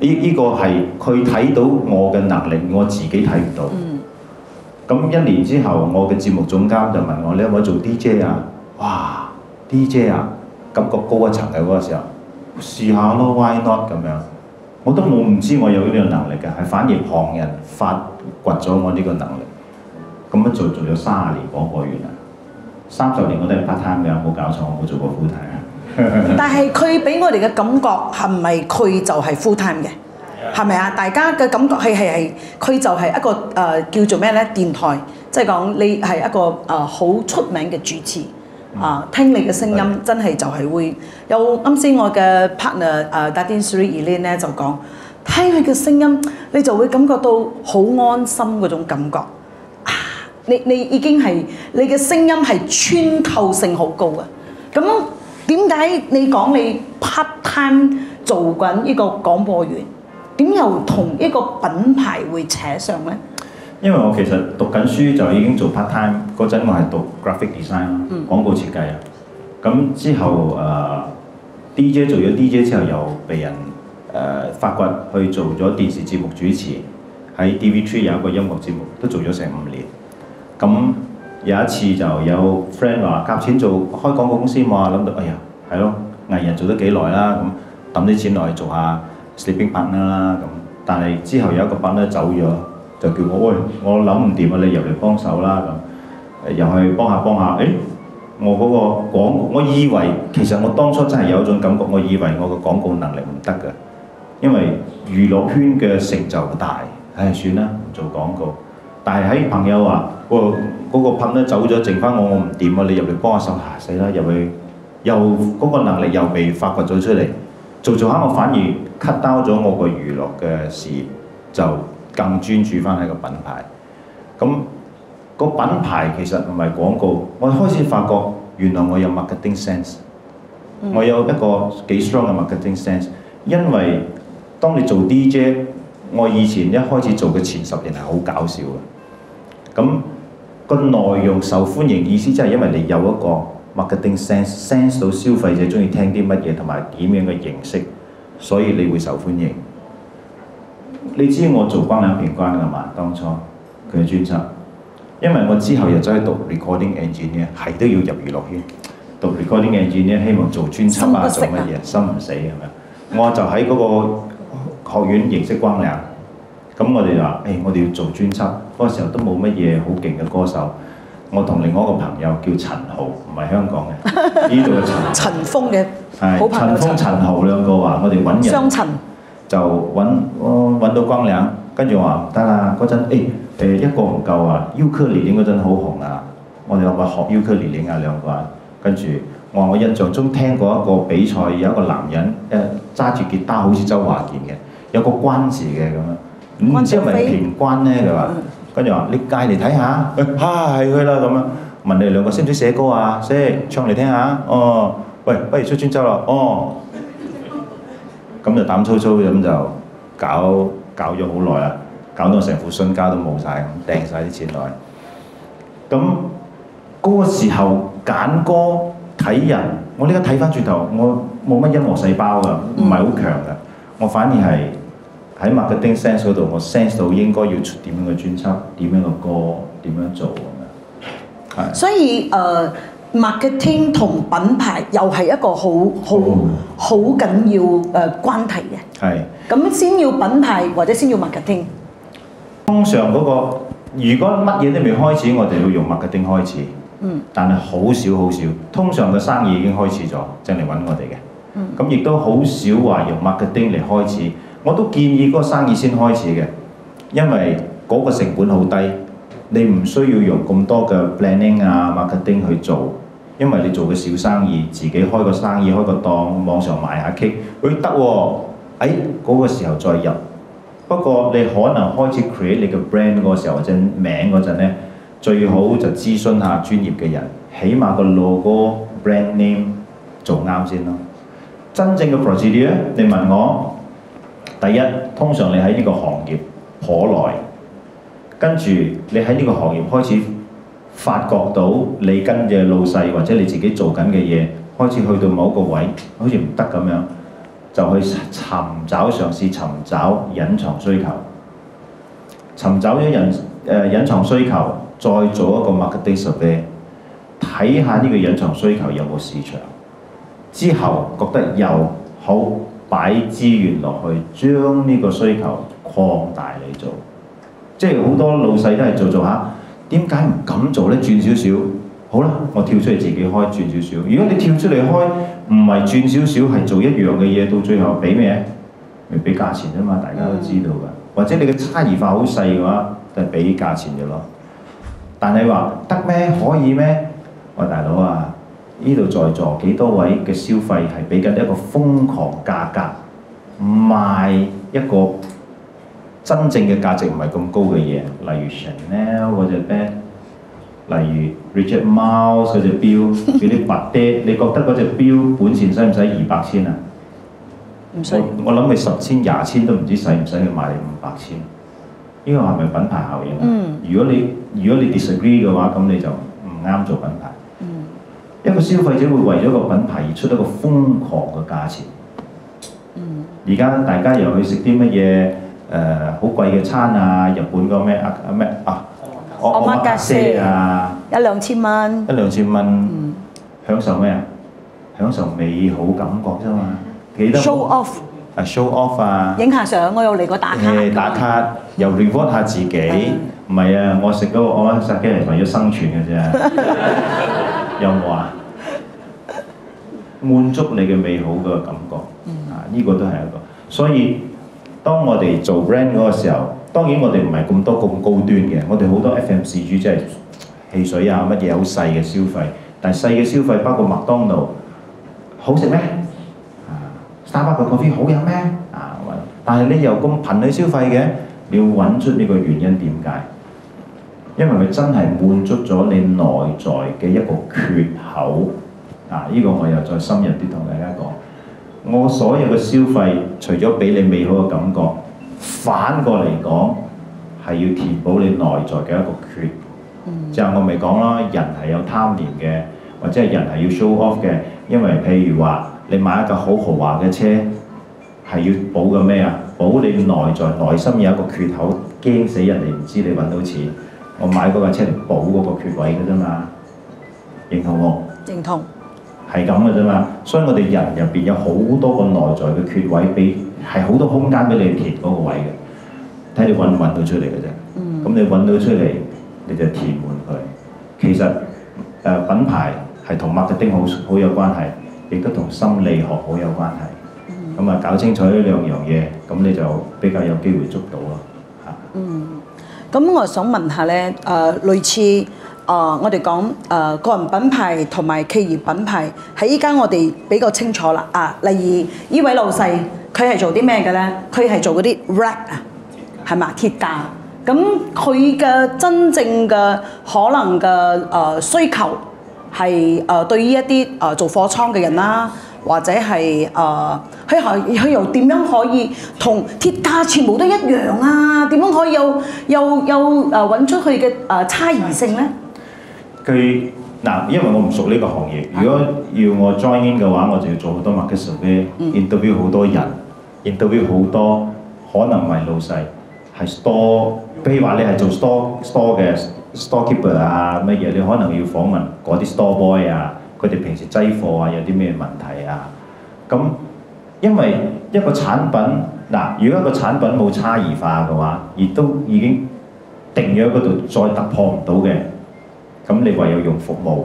呢個係佢睇到我嘅能力，我自己睇唔到。咁1年之後，我嘅節目總監就問我：你有冇做 DJ 啊？哇 ，DJ 啊！感覺高一層嘅嗰個時候，試下咯 ，why not 咁樣？我都唔知我有呢個能力嘅，係反而旁人發掘咗我呢個能力。咁樣做咗30年廣播員啦，30年我都係 part time 嘅，冇搞錯，我冇做過 full time。但係佢俾我哋嘅感覺係咪佢就係 full time 嘅？係咪啊？大家嘅感覺係佢就係一個叫做咩咧？電台，即係講你係一個好出名嘅主持。聽你嘅聲音真係就係會有啱先我嘅 partner Datin Sri Eileen 咧就講，聽佢嘅聲音你就會感覺到好安心嗰種感覺。你已經係你嘅聲音係穿透性好高嘅。咁點解你講你 part time 做緊呢個廣播員，點又同一個品牌會扯上咧？因為我其實讀緊書就已經做 part time， 嗰陣我係讀 graphic design 廣告設計啊。咁之後DJ 做咗 DJ 之後，又被人發掘去做咗電視節目主持，喺 TV3 有一個音樂節目，都做咗成5年。咁有一次就有 friend 話夾錢做開廣告公司嘛，諗到哎呀係咯，藝人做得幾耐啦，咁抌啲錢落去做下 sleeping partner 啦咁。但係之後有一個 partner 走咗。就叫我喂，我諗唔掂啊！你入嚟幫手啦咁，入去幫下，我嗰個我以為其實我當初真係有一種感覺，我以為我個廣告能力唔得嘅，因為娛樂圈嘅成就大，算啦，唔做廣告。但係喺朋友話，嗰個拍咧走咗，剩翻我唔掂啊！你入嚟幫下手，死啦！入去又嗰個能力又被發掘咗出嚟，做下我反而 cut down 咗我個娛樂嘅事業就。更專注翻喺個品牌，咁個品牌其實唔係廣告。我開始發覺原來我有 marketing sense，我有一個幾 strong 嘅 marketing sense。因為當你做 DJ， 我以前一開始做嘅前10年係好搞笑嘅。咁個內容受歡迎，意思即係因為你有一個 marketing sense 到消費者中意聽啲乜嘢同埋點樣嘅形式，所以你會受歡迎。你知我做光良片關㗎嘛？當初佢嘅專輯，因為我之後又走去讀 recording engineer， 係都要入娛樂圈讀 recording engineer， 希望做專輯啊，做乜嘢心唔死咁樣。我就喺嗰個學院認識光良，咁我哋就話：我哋要做專輯。嗰個時候都冇乜嘢好勁嘅歌手。我同另外一個朋友叫陳豪，唔係香港嘅，呢度嘅陳鋒嘅好朋友陳豪兩個話：我哋揾人。雙陳。就揾到光良，跟住話唔得啦，嗰陣一個唔夠啊，尤克里里嗰陣好紅啊，我哋話學尤克里里啊兩個人，跟住我印象中聽過一個比賽，有一個男人揸住吉他好似周華健嘅，有個關字嘅咁樣，唔知係咪平關咧？佢話，跟住話你介嚟睇下，係佢啦咁樣，問你兩個識唔識寫歌啊？識，唱嚟聽下。哦，喂，不如出專輯啦。哦。咁就膽粗粗咁就搞咗好耐啦，搞到成副身家都冇晒，咁掟晒啲錢落去。咁嗰個時候揀歌睇人，我呢家睇翻轉頭，我冇乜音樂細胞㗎，唔係好強㗎。我反而係喺 marketing sense 嗰度，我 sense 到應該要出點樣嘅專輯，點樣嘅歌，點樣做咁樣。係。所以marketing 同品牌又係一個好緊要關係嘅。係。咁先要品牌或者先要 marketing。通常嗰個如果乜嘢都未開始，我哋會用 marketing 開始。但係好少，通常嘅生意已經開始咗，正嚟揾我哋嘅。咁亦都好少話用 marketing 嚟開始。我都建議嗰個生意先開始嘅，因為嗰個成本好低。你唔需要用咁多嘅 planning 啊 marketing 去做，因為你做嘅小生意，自己開個生意開個檔，網上賣下 cake， 得喎，嗰個時候再入。不過你可能開始 create 你嘅 brand 嗰個時候或者名嗰陣咧，最好就諮詢下專業嘅人，起碼個 logo brand name 做啱先咯。真正嘅 procedure 你問我，第一，通常你喺呢個行業頗耐。跟住你喺呢個行業開始發覺到你跟嘅老細或者你自己做緊嘅嘢開始去到某一個位，好似唔得咁樣，就去嘗試尋找隱藏需求，尋找咗隱藏需求，再做一個 marketing survey，睇下呢個隱藏需求有冇市場。之後覺得又好擺資源落去，將呢個需求擴大嚟做。即係好多老細都係做下，點解唔敢做呢？轉少少，好啦，我跳出嚟自己開轉少少。如果你跳出嚟開，唔係轉少少，係做一樣嘅嘢，到最後俾咩？咪俾價錢啫嘛，大家都知道㗎。或者你嘅差異化好細嘅話，就係俾價錢嘅咯。但係話得咩？可以咩？喂，大佬啊，呢度在座幾多位嘅消費係俾緊一個瘋狂價格賣一個真正嘅價值唔係咁高嘅嘢，例如 Chanel 嗰隻 bag，例如 Richard Mille 嗰隻錶，嗰啲白爹，你覺得嗰隻錶本錢使唔使200千啊？唔需。我諗你10千、20千都唔知使唔使去賣你500千。呢個係咪品牌效應啊？如果你 disagree 嘅話，咁你就唔啱做品牌。一個消費者會為咗個品牌而出一個瘋狂嘅價錢。而家大家又去食啲乜嘢好貴嘅餐啊？日本個咩omakase啊，1-2千蚊。1-2千蚊，享受咩啊？享受美好感覺啫嘛。記得 show off。show off 啊！影下相，我又嚟過打卡。打卡又 reward 下自己。唔係啊，我食嗰個omakase係為咗生存嘅啫。有冇啊？滿足你嘅美好嘅感覺。呢個都係一個。所以當我哋做 brand 嗰個時候，當然我哋唔係咁多咁高端嘅，我哋好多 FMCG 即係汽水啊乜嘢好細嘅消費，但係細嘅消費包括麥當勞好食咩？Starbucks 嘅 coffee 好飲咩？但係你又咁頻去消費嘅，你要揾出呢個原因點解？因為佢真係滿足咗你內在嘅一個缺口。呢個我又再深入啲同大家講。我所有嘅消費，除咗俾你美好嘅感覺，反過嚟講係要填補你內在嘅一個缺。之後我咪講啦，人係有貪念嘅，或者係人係要 show off 嘅。因為譬如話，你買一架好豪華嘅車，係要補嘅咩啊？補你內心有一個缺口，驚死人哋唔知你揾到錢。我買嗰架車嚟補嗰個缺位嘅啫嘛，認同冇？認同。係咁嘅啫嘛，所以我哋人入邊有好多個內在嘅缺位，係好多空間俾你填嗰個位嘅，睇你揾唔揾到出嚟嘅啫。咁你揾到出嚟，你就填滿佢。其實品牌係同 marketing 好有關係，亦都同心理學好有關係。咁搞清楚呢兩樣嘢，咁你就比較有機會捉到咯。咁我想問下咧，類似。我哋講個人品牌同埋企業品牌，喺依家我哋比較清楚啦。例如呢位老細，佢係做啲咩嘅咧？佢係做嗰啲 rack 係嘛，鐵架。咁佢嘅真正嘅可能嘅需求係對於一啲做貨倉嘅人啦，或者係佢又點樣可以同鐵架全部都一樣啊？點樣可以又揾出佢嘅差異性咧？因為我唔熟呢個行業，如果要我 join in 嘅話，我就要做好多 market survey，interview 好多人 ，interview 好多可能唔係老細，係 store，譬如話你係做 store 嘅 storekeeper 啊乜嘢，你可能要訪問嗰啲 store boy 啊，佢哋平時擠貨啊有啲咩問題啊，咁因為一個產品如果一個產品冇差異化嘅話，亦都已經定咗嗰度再突破唔到嘅。咁你唯有用服務，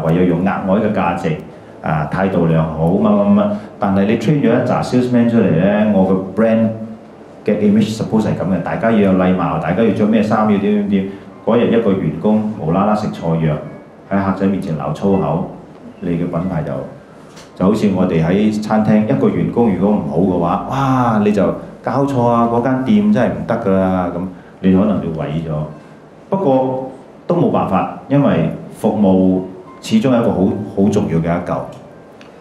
唯有用額外嘅價值，態度良好乜，但係你 train 咗一紮 salesman 出嚟咧，我個 brand 嘅 image suppose 係咁嘅，大家要有禮貌，大家要着咩衫，要點。嗰日一個員工無啦啦食錯藥，喺客仔面前鬧粗口，你嘅品牌就好似我哋喺餐廳，一個員工如果唔好嘅話，哇你就搞錯啊！嗰間店真係唔得㗎啦，咁你可能要毀咗。不過都冇辦法，因為服務始終係一個好重要嘅一嚿。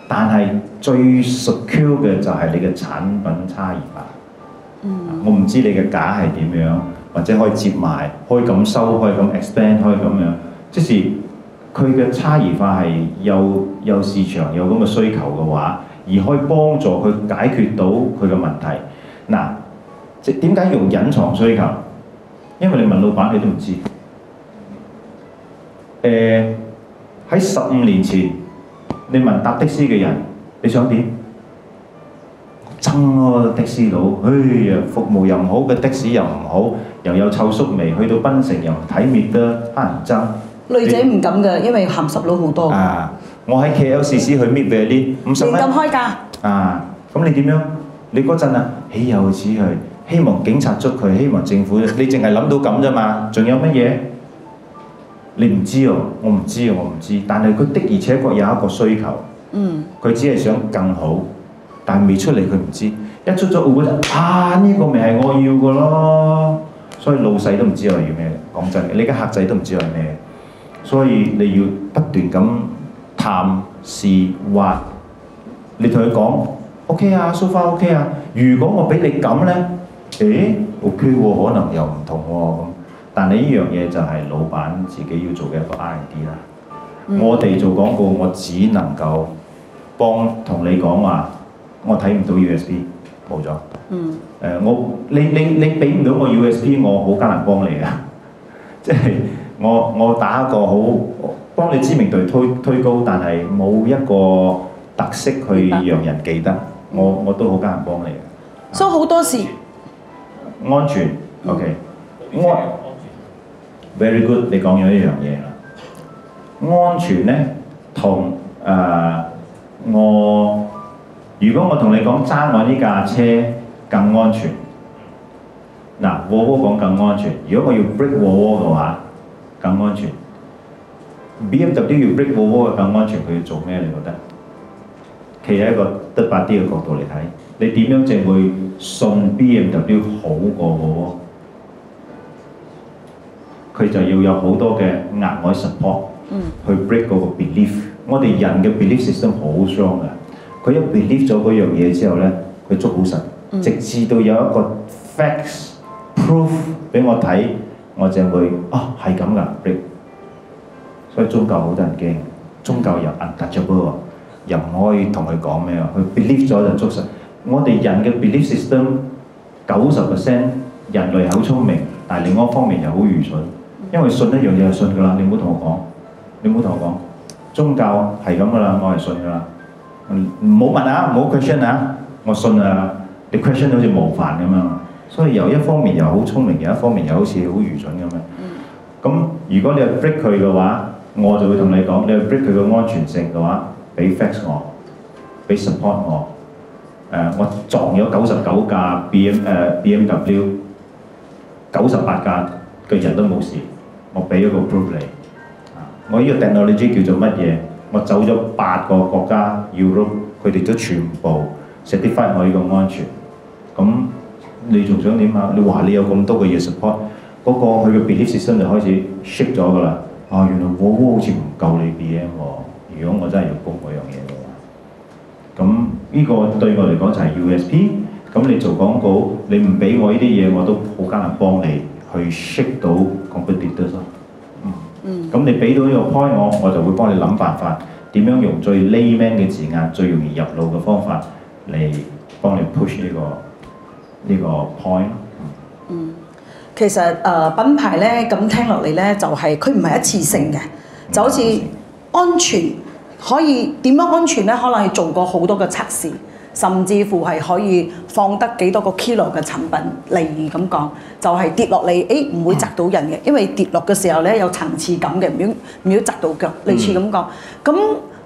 但係最 secure 嘅就係你嘅產品差異化。我唔知你嘅價係點樣，或者可以接埋，可以咁收，可以咁 expand， 可以咁樣。即是佢嘅差異化係有市場有咁嘅需求嘅話，而可以幫助佢解決到佢嘅問題。即點解用隱藏需求？因為你問老闆，你都唔知。喺15年前，你問搭的士嘅人，你想點？憎咯的士佬，哎呀服務又唔好，嘅的士又唔好，又有臭宿味，去到檳城又唔體面得，乞人憎。女仔唔敢㗎，因為鹹濕佬好多。我喺 KLCC 去 Mid Valley 50蚊。你咁開價？咁你點樣？你嗰陣豈有此去？希望警察捉佢，希望政府，你淨係諗到咁啫嘛？仲有乜嘢？你唔知喎，我唔知啊，我唔知。但係佢的而且確有一個需求。佢只係想更好。但係未出嚟佢唔知，一出咗澳門呢個咪係我要嘅咯，所以老細都唔知我要咩。講真嘅，你嘅客仔都唔知我係咩，所以你要不斷咁探視挖。你同佢講 OK 啊 ，so far OK 啊。如果我俾你咁咧，OK 喎，可能又唔同喎咁。但係呢樣嘢就係老闆自己要做嘅一個 R&D 啦。我哋做廣告，我只能夠同你講話。我睇唔到 USB 冇咗。你俾唔到我 USB， 我好艱難幫你㗎。即係我打一個好幫你知名度推高，但係冇一個特色去讓人記得，我都好艱難幫你嘅。所以好多時安全 OK， very good， 你講咗一樣嘢啦。安全咧同如果我同你講揸我呢架車更安全，Volvo 講更安全。如果我要 break Volvo 嘅話，更安全。BMW 要 break Volvo 嘅更安全，佢要做咩？你覺得？企喺一個得白啲嘅角度嚟睇，你點樣淨會信 BMW 好過Volvo？佢就要有好多嘅額外 support 去 break 嗰個 belief。我哋人嘅 belief system 好 strong 嘅。佢一 believe 咗嗰樣嘢之後咧，佢捉好實，直至到有一個 facts proof 俾我睇，我就會係咁噶 break。所以宗教好多人驚，宗教又 untouchable 又唔可以同佢講咩佢 believe 咗就捉實。我哋人嘅 belief system 90% 人類係好聰明，但係另一方面又好愚蠢，因為信一樣嘢就信㗎啦。你唔好同我講，宗教係咁㗎啦，我係信㗎啦。唔好問唔好 question 我信你 question 好似冒犯咁樣，所以由一方面又好聰明，有一方面又好似好愚蠢咁樣。咁如果你係 break 佢嘅話，我就會同你講，你係 break 佢嘅安全性嘅話，俾 facts 我，俾 support 我。我撞咗99架 BMW， 98架嘅人都冇事，我俾咗個 proof 你。我呢個 technology 叫做乜嘢？我走咗8個國家 Europe， 佢哋都全部 certify 我呢個安全。咁你仲想點啊？你話你有咁多嘅嘢 support， 嗰個佢嘅 belief system 就開始 shift 咗㗎啦。原來我好似唔夠你 BM 喎。如果我真係要供嗰樣嘢嘅話，咁呢個對我嚟講就係 USP。咁你做廣告，你唔俾我呢啲嘢，我都好艱難幫你去 shift 到 competitors 咯。咁你俾到呢個 point 我就會幫你諗辦法，點樣用最 layman 嘅字眼、最容易入腦嘅方法嚟幫你 push 呢個 point。其實品牌咧咁聽落嚟咧，就係佢唔係一次性嘅，就好似安全可以點樣安全咧？可能係做過好多嘅測試，甚至乎係可以放得幾多個 kilo 嘅產品。例如咁講，就係跌落嚟，唔會砸到人嘅，因為跌落嘅時候咧有層次感嘅，唔要砸到腳。類似咁講。咁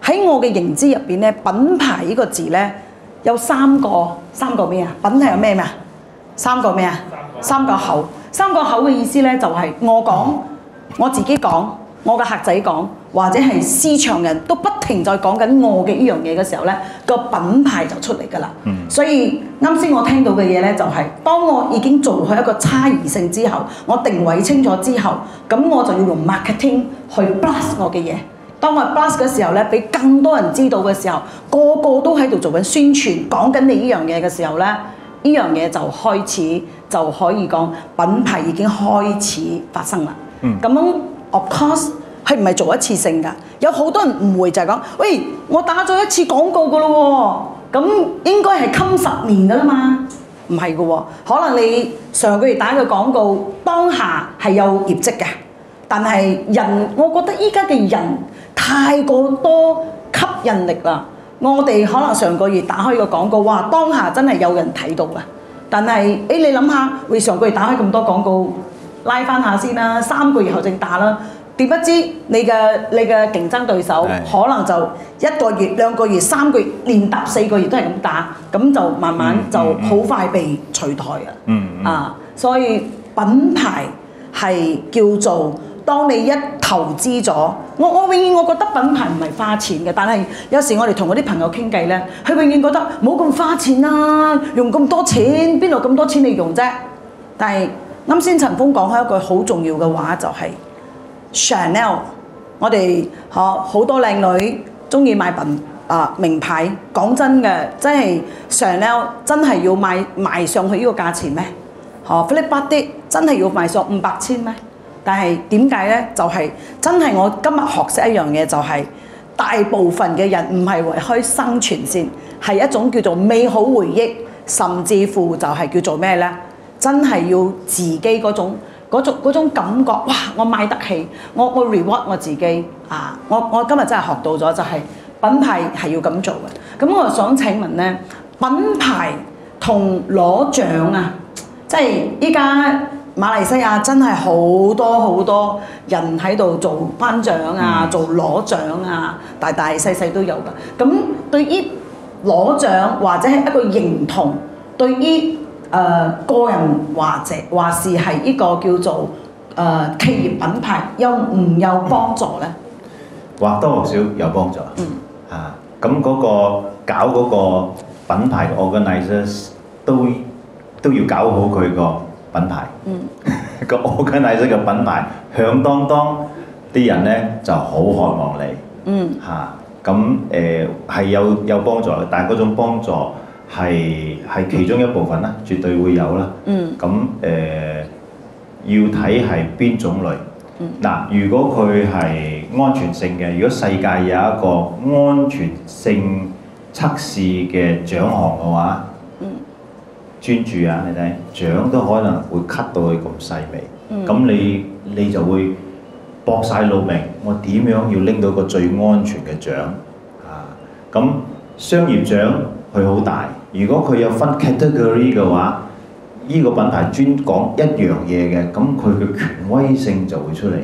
喺我嘅認知入邊咧，品牌呢個字咧有三個咩啊？品牌有咩啊？三個咩啊？三個口。三個口嘅意思咧，就係我講，我自己講，我嘅客仔講，或者係市場人都不停在講緊我嘅呢樣嘢嘅時候咧，個品牌就出嚟㗎啦。所以啱先我聽到嘅嘢咧，就係當我已經做好一個差異性之後，我定位清楚之後，咁我就要用 marketing 去 blast 我嘅嘢。當我 blast 嘅時候咧，俾更多人知道嘅時候，個個都喺度做緊宣傳，講緊你呢樣嘢嘅時候咧，呢樣嘢就開始就可以講品牌已經開始發生啦。咁樣 of course 係唔係做一次性㗎？有好多人誤會就係講，喂，我打咗一次廣告㗎咯喎，咁應該係襟10年㗎啦嘛。唔係㗎喎，可能你上個月打嘅廣告當下係有業績嘅，但係人，我覺得依家嘅人太過多吸引力啦。我哋可能上個月打開個廣告，哇！當下真係有人睇到啊！但係你諗下，會上個月打開咁多廣告，拉翻下先啦，3個月後正打啦。點不知你嘅競爭對手可能就1個月、2個月、3個月，連搭4個月都係咁打，咁就慢慢就好快被取代啊！所以品牌係叫做當你一投資咗，我永遠我覺得品牌唔係花錢嘅，但係有時我哋同嗰啲朋友傾偈咧，佢永遠覺得冇咁花錢啦，用咁多錢邊度咁多錢你用啫？但係啱先陳峰講開一句好重要嘅話就係、Chanel， 我哋好多靚女中意買名牌。講真嘅，真係 Chanel 真係要賣上去呢個價錢咩？Philippe Bardot 真係要賣上500千咩？但係點解呢？就係、真係我今日學識一樣嘢，就係、大部分嘅人唔係為開生存先，係一種叫做美好回憶，甚至乎就係叫做咩呢？真係要自己嗰種感覺，哇！我買得起，我 reward 我自己啊！我今日真係學到咗，就係品牌係要咁做嘅。咁我就想請問咧，品牌同攞獎啊，即係依家馬來西亞真係好多人喺度做頒獎啊，做攞獎啊，大大細細都有㗎。咁對於攞獎或者係一個認同，對於個人話是係呢個叫做企業品牌有唔有幫助呢？或多或少有幫助。咁嗰個搞嗰個品牌嘅 organizers 都要搞好佢個品牌。個 organizer 嘅品牌響當當啲人咧就好渴望你。咁係有幫助嘅，但係嗰種幫助係其中一部分啦，絕對會有啦。咁要睇係邊種類。嗱，如果佢係安全性嘅，如果世界有一個安全性測試嘅獎項嘅話，專注啊，你睇獎都可能會 cut 到佢咁細微。咁你就會搏晒老命，我點樣要拎到個最安全嘅獎啊？咁商業獎佢好大，如果佢有分 category 嘅話，呢個品牌專講一樣嘢嘅，咁佢嘅權威性就會出嚟。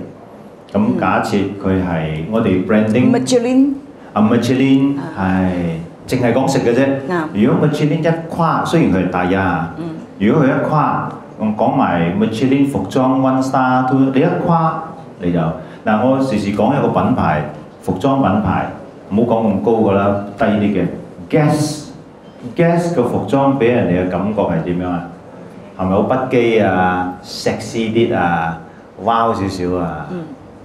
咁假設佢係我哋 branding，Michelin 係淨係講食嘅啫。如果 Michelin 一跨，雖然佢係大家，如果佢一跨，我講埋 Michelin 服裝 One Star Two， 你一跨你就嗱，我時時講一個品牌，服裝品牌，唔好講咁高㗎啦，低啲嘅 Guess 個服裝俾人哋嘅感覺係點樣啊？係咪好不羈啊、sexy 啲啊、wow 少少啊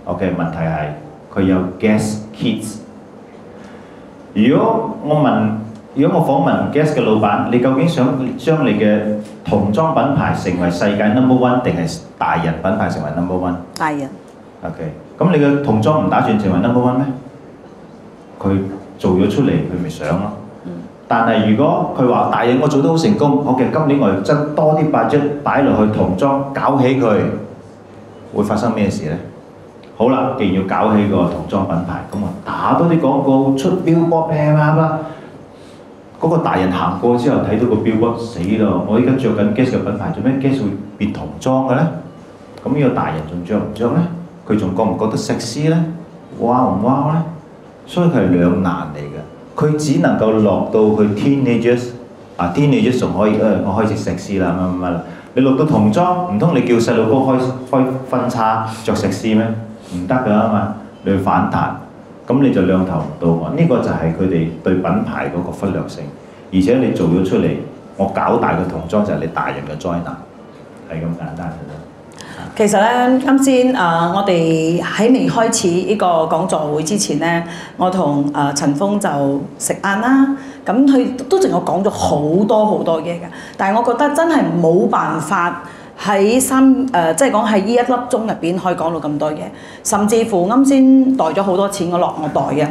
？OK， 問題係佢有 Guess Kids。如果我訪問 Guess 嘅老闆，你究竟想將你嘅童裝品牌成為世界 number one， 定係大人品牌成為 number one？ 大人。OK， 咁你嘅童裝唔打算成為 number one 咩？佢做咗出嚟，佢咪想咯。但係如果佢話大人我做得好成功，好嘅，今年我哋增多啲budget擺落去童裝，搞起佢，會發生咩事呢？好啦，既然要搞起個童裝品牌，咁我打多啲廣告，出 billboard 啦。嗰個大人行過之後睇到個 billboard，死咯！我依家着緊 Guess 嘅品牌，做咩 Guess 會變童裝嘅呢？咁呢個大人仲着唔着呢？佢仲覺唔覺得 sexy 呢？哇唔哇呢？所以佢係兩難嚟嘅。佢只能夠落到去 teenagers 仲可以我開始食絲啦乜啦。你落到童裝，唔通你叫細路哥開分叉着食絲咩？唔得㗎嘛，你去反彈，咁你就兩頭唔到岸。呢個就係佢哋對品牌嗰個忽略性。而且你做咗出嚟，我搞大個童裝就係你大人嘅災難，係咁簡單嘅啫。其實咧，啱先我哋喺未開始呢個講座會之前咧，我同陳峰就食晏啦。咁佢都仲有講咗好多嘢嘅，但係我覺得真係冇辦法喺即係講喺呢1粒鐘入邊可以講到咁多嘢。甚至乎啱先袋咗好多錢我落我袋嘅，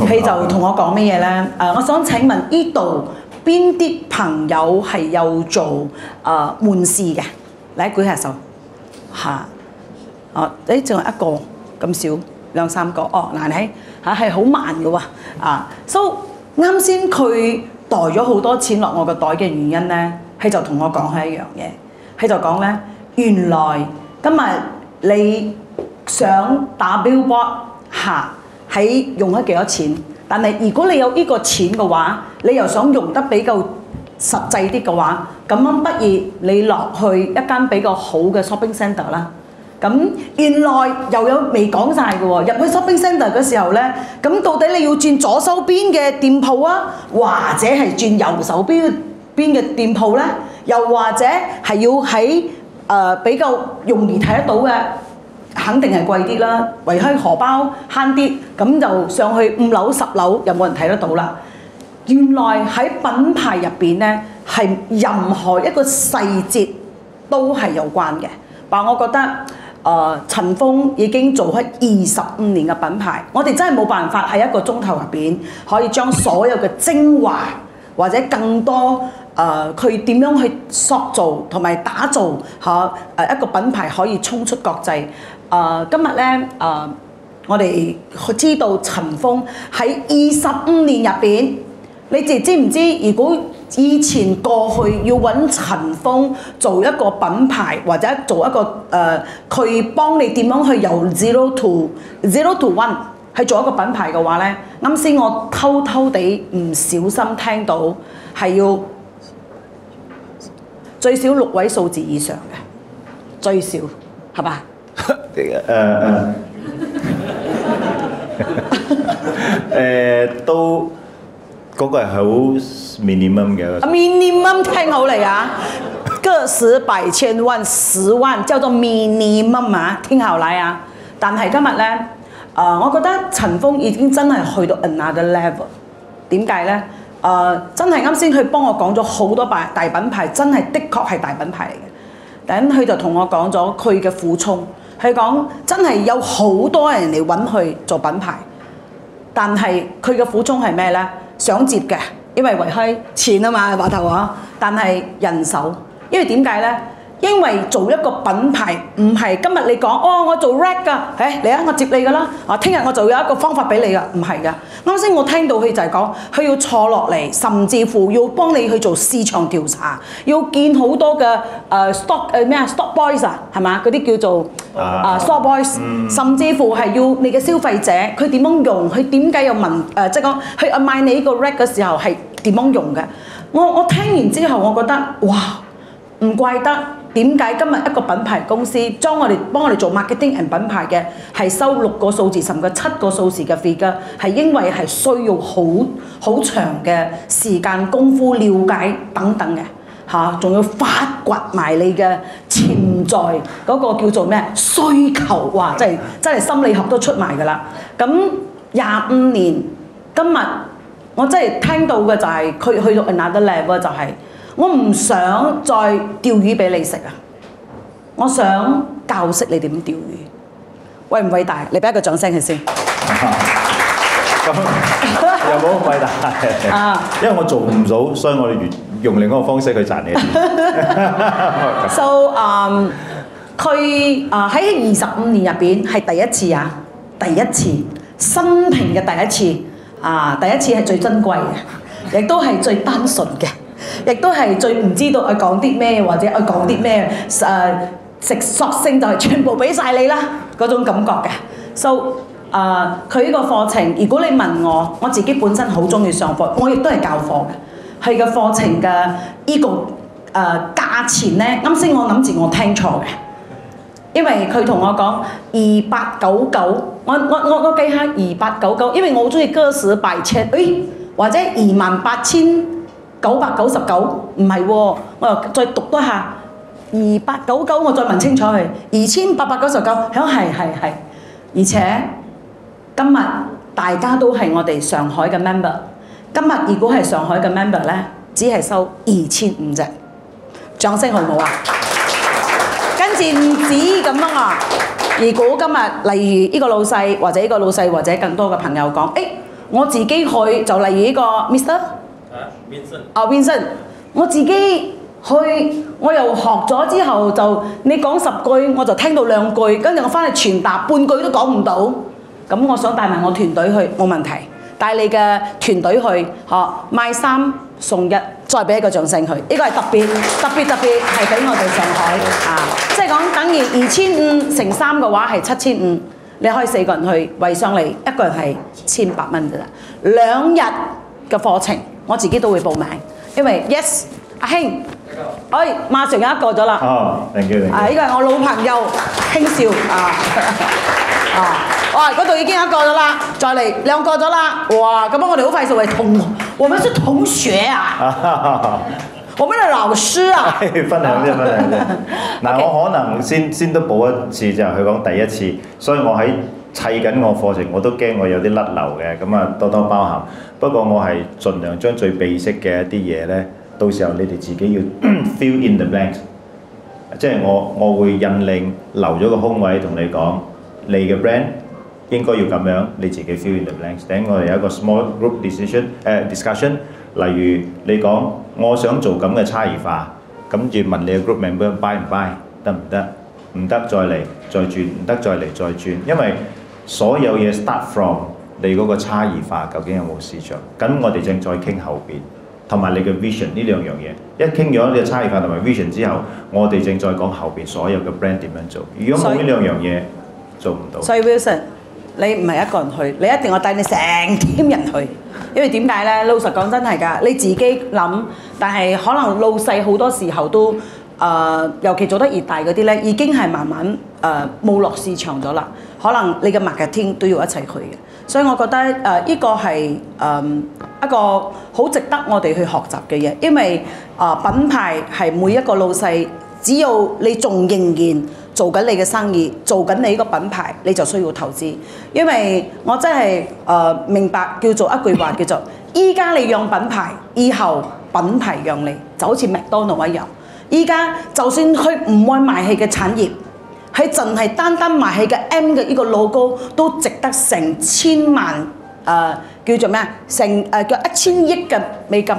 佢就同我講乜嘢咧？我想請問呢度邊啲朋友係有做門市嘅？你舉下手。仲有一個咁少，2-3個。嗱，你係好慢嘅喎，so 啱先佢袋咗好多錢落我個袋嘅原因咧，佢就同我講係一樣嘢，佢就講咧，原來今日你想打 billboard 喺用咗幾多錢，但係如果你有呢個錢嘅話，你又想用得比較實際啲嘅話，咁樣不如你落去一間比較好嘅 shopping centre 啦。咁原來又有未講晒嘅喎，入去 shopping centre 嘅時候咧，咁到底你要轉左手邊嘅店鋪啊，或者係轉右手邊嘅店鋪咧？又或者係要喺比較容易睇得到嘅，肯定係貴啲啦，為開荷包慳啲，咁就上去5樓10樓又冇人睇得到啦。原來喺品牌入邊咧，係任何一個細節都係有關嘅。但我覺得陳鋒已經做開25年嘅品牌，我哋真係冇辦法喺一個鐘頭入邊可以將所有嘅精華或者更多佢點樣去塑造同埋打造一個品牌可以衝出國際。今日咧我哋知道陳鋒喺25年入邊，你哋知唔知？如果以前過去要揾陳鋒做一個品牌，或者做一個佢幫你點樣去由0 to 1去做一個品牌嘅話咧，啱先我偷偷地唔小心聽到係要最少6位數字以上嘅，最少係嘛？都嗰個係好 minimum 嘅。minimum 聽好嚟啊！個十百千萬10萬叫做 minimum 啊，聽好嚟啊！但係今日咧，我覺得陳鋒已經真係去到 another level。點解咧？真係啱先佢幫我講咗好多大品牌，真係的確係大品牌嚟嘅。等佢就同我講咗佢嘅苦衷，佢講真係有好多人嚟揾佢做品牌，但係佢嘅苦衷係咩咧？想接嘅，因為為開錢啊嘛，話頭啊。但係人手，因為點解咧？因為做一個品牌唔係今日你講我做 rap 㗎，嚟啊，我接你㗎啦。聽日我就有一個方法俾你㗎，唔係㗎。啱先我聽到佢就係講，佢要坐落嚟，甚至乎要幫你去做市場調查，要見好多嘅stock stock boys 係嘛？嗰啲叫做stock boys，甚至乎係要你嘅消費者佢點樣用，佢點解有即係講佢買你呢個 rap 嘅時候係點樣用嘅？我聽完之後，我覺得哇，唔怪得。點解今日一個品牌公司幫我哋做 marketing and 品牌嘅係收6個數字甚至7個數字嘅 figure， 係因為係需要好長嘅時間功夫了解等等嘅仲要發掘埋你嘅潛在嗰個叫做咩需求，哇！真係心理學都出埋㗎啦。咁25年，今日我真係聽到嘅就係佢去到 another level， 就係。我唔想再釣魚俾你食啊！我想教識你點釣魚，偉唔偉大？你俾一個掌聲佢先。咁又冇咁偉大因為我做唔到，所以我哋用另一個方式去賺你。So 佢喺25年入邊係第一次啊，第一次生平嘅第一次第一次係最珍貴嘅，亦都係最單純嘅。亦都係最唔知道佢講啲咩，或者佢講啲咩索性就係全部俾晒你啦嗰種感覺嘅。So 佢呢個課程，如果你問我自己本身好中意上課，我亦都係教課嘅。佢嘅課程嘅呢個價錢咧，啱先我諗住我聽錯嘅，因為佢同我講2899，我計下2899，因為我好中意歌詞百千，或者28999，唔係喎，我又再讀多下2899，我再問清楚佢2899，係，而且今日大家都係我哋上海嘅 member， 今日如果係上海嘅 member 咧，只係收2500啫，掌聲好唔好啊？跟住唔止咁樣啊！如果今日例如呢個老細或者呢個老細或者更多嘅朋友講，我自己去就例如呢個 Vincent，Vincent，我自己去，我又學咗之後就你講10句，我就聽到2句，跟住我翻去傳達半句都講唔到，咁我想帶埋我團隊去冇問題，帶你嘅團隊去，買3送1，再俾一個掌聲佢，呢個係特別係俾我哋上海啊！即係講等於2500乘3嘅話係7500，你可以4個人去圍上嚟，一個人係1800蚊㗎啦。2日嘅課程我自己都會報名，因為 yes 阿興，馬上有一個咗啦。thank you。呢個係我老朋友興少哇！嗰度已經有一個咗啦，再嚟2個咗啦。哇！咁我哋好快就係我們是同學啊，我們係老師啊。分享啫。嗱，我可能先都補一次，就係佢講第一次，所以我喺砌緊我課程，我都驚我有啲甩漏嘅，咁啊多多包涵。不過我係盡量將最秘式嘅一啲嘢咧，到時候你哋自己要 fill in the blanks， 即係我會引領留咗個空位同你講，你嘅 brand 應該要咁樣，你自己 fill in the blanks。等我哋有一個 small group discussion， 例如你講我想做咁嘅差異化，咁住問你嘅 group member buy 唔 buy， 得唔得？唔得再嚟再轉，唔得再嚟再轉，因為所有嘢 start from 你嗰個差異化究竟有冇市場？咁我哋正再傾後邊，同埋你嘅 vision 呢兩樣嘢。一傾咗呢個差異化同埋 vision 之後，我哋正再講後邊所有嘅 brand 點樣做。如果冇呢兩樣嘢，做唔到。所以 Wilson， 你唔係一個人去，你一定要帶你成 team 人去。因為點解呢？老實講真係㗎，你自己諗，但係可能老細好多時候都尤其做得越大嗰啲呢，已經係慢慢冇落市場咗啦。可能你嘅 marketing 都要一齊去嘅。所以我覺得呢個係一個好值得我哋去學習嘅嘢，因為品牌係每一個老細，只要你仲仍然做緊你嘅生意，做緊你呢個品牌，你就需要投資。因為我真係明白叫做一句話叫做：依家你養品牌，以後品牌養你，就好似麥當勞一樣。依家就算佢唔愛賣氣嘅產業，佢淨係單賣氣嘅 M 嘅呢個 logo 都值得成千萬叫做咩啊？叫1000億嘅美金。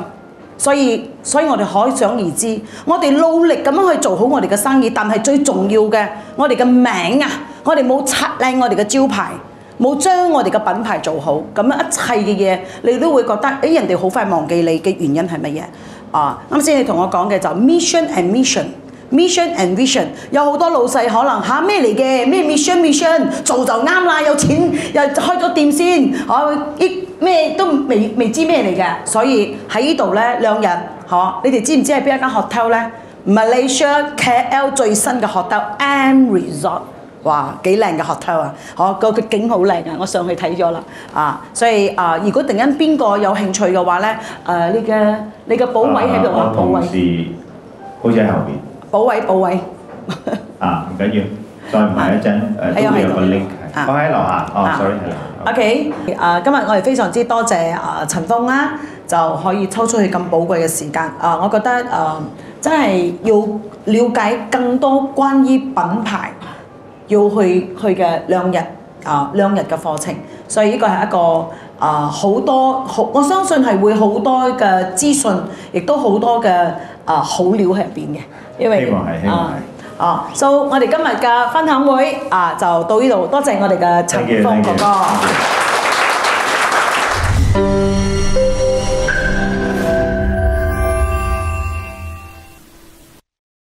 所以我哋可想而知，我哋努力咁樣去做好我哋嘅生意，但係最重要嘅，我哋嘅名啊，我哋冇擦靚我哋嘅招牌，冇將我哋嘅品牌做好，咁樣一切嘅嘢，你都會覺得人哋好快忘記你嘅原因係乜嘢？啱先你同我講嘅就 mission and vision， 有好多老細可能咩嚟嘅咩 mission 做就啱啦，有錢又開咗店先，咩都未知咩嚟嘅，所以喺呢度呢2日，你哋知唔知係邊一間 hotel 呢？ Malaysia KL 最新嘅 hotel M Resort， 哇幾靚嘅 hotel 啊！個景好靚啊，我上去睇咗啦所以如果突然間邊個有興趣嘅話呢，你嘅保位喺度啊？保位好似喺後邊。保位唔緊要，再唔係一陣都會有個 link， 我喺樓下sorry 係啦。OK， 今日我哋非常之多謝陳鋒啦，就可以抽出去咁寶貴嘅時間。我覺得真係要了解更多關於品牌，要去嘅2日嘅課程，所以呢個係一個好多我相信係會好多嘅資訊，亦都好多嘅好料喺入邊嘅。因為希望係，so 我哋今日嘅分享會就到呢度，多謝我哋嘅陳鋒哥哥。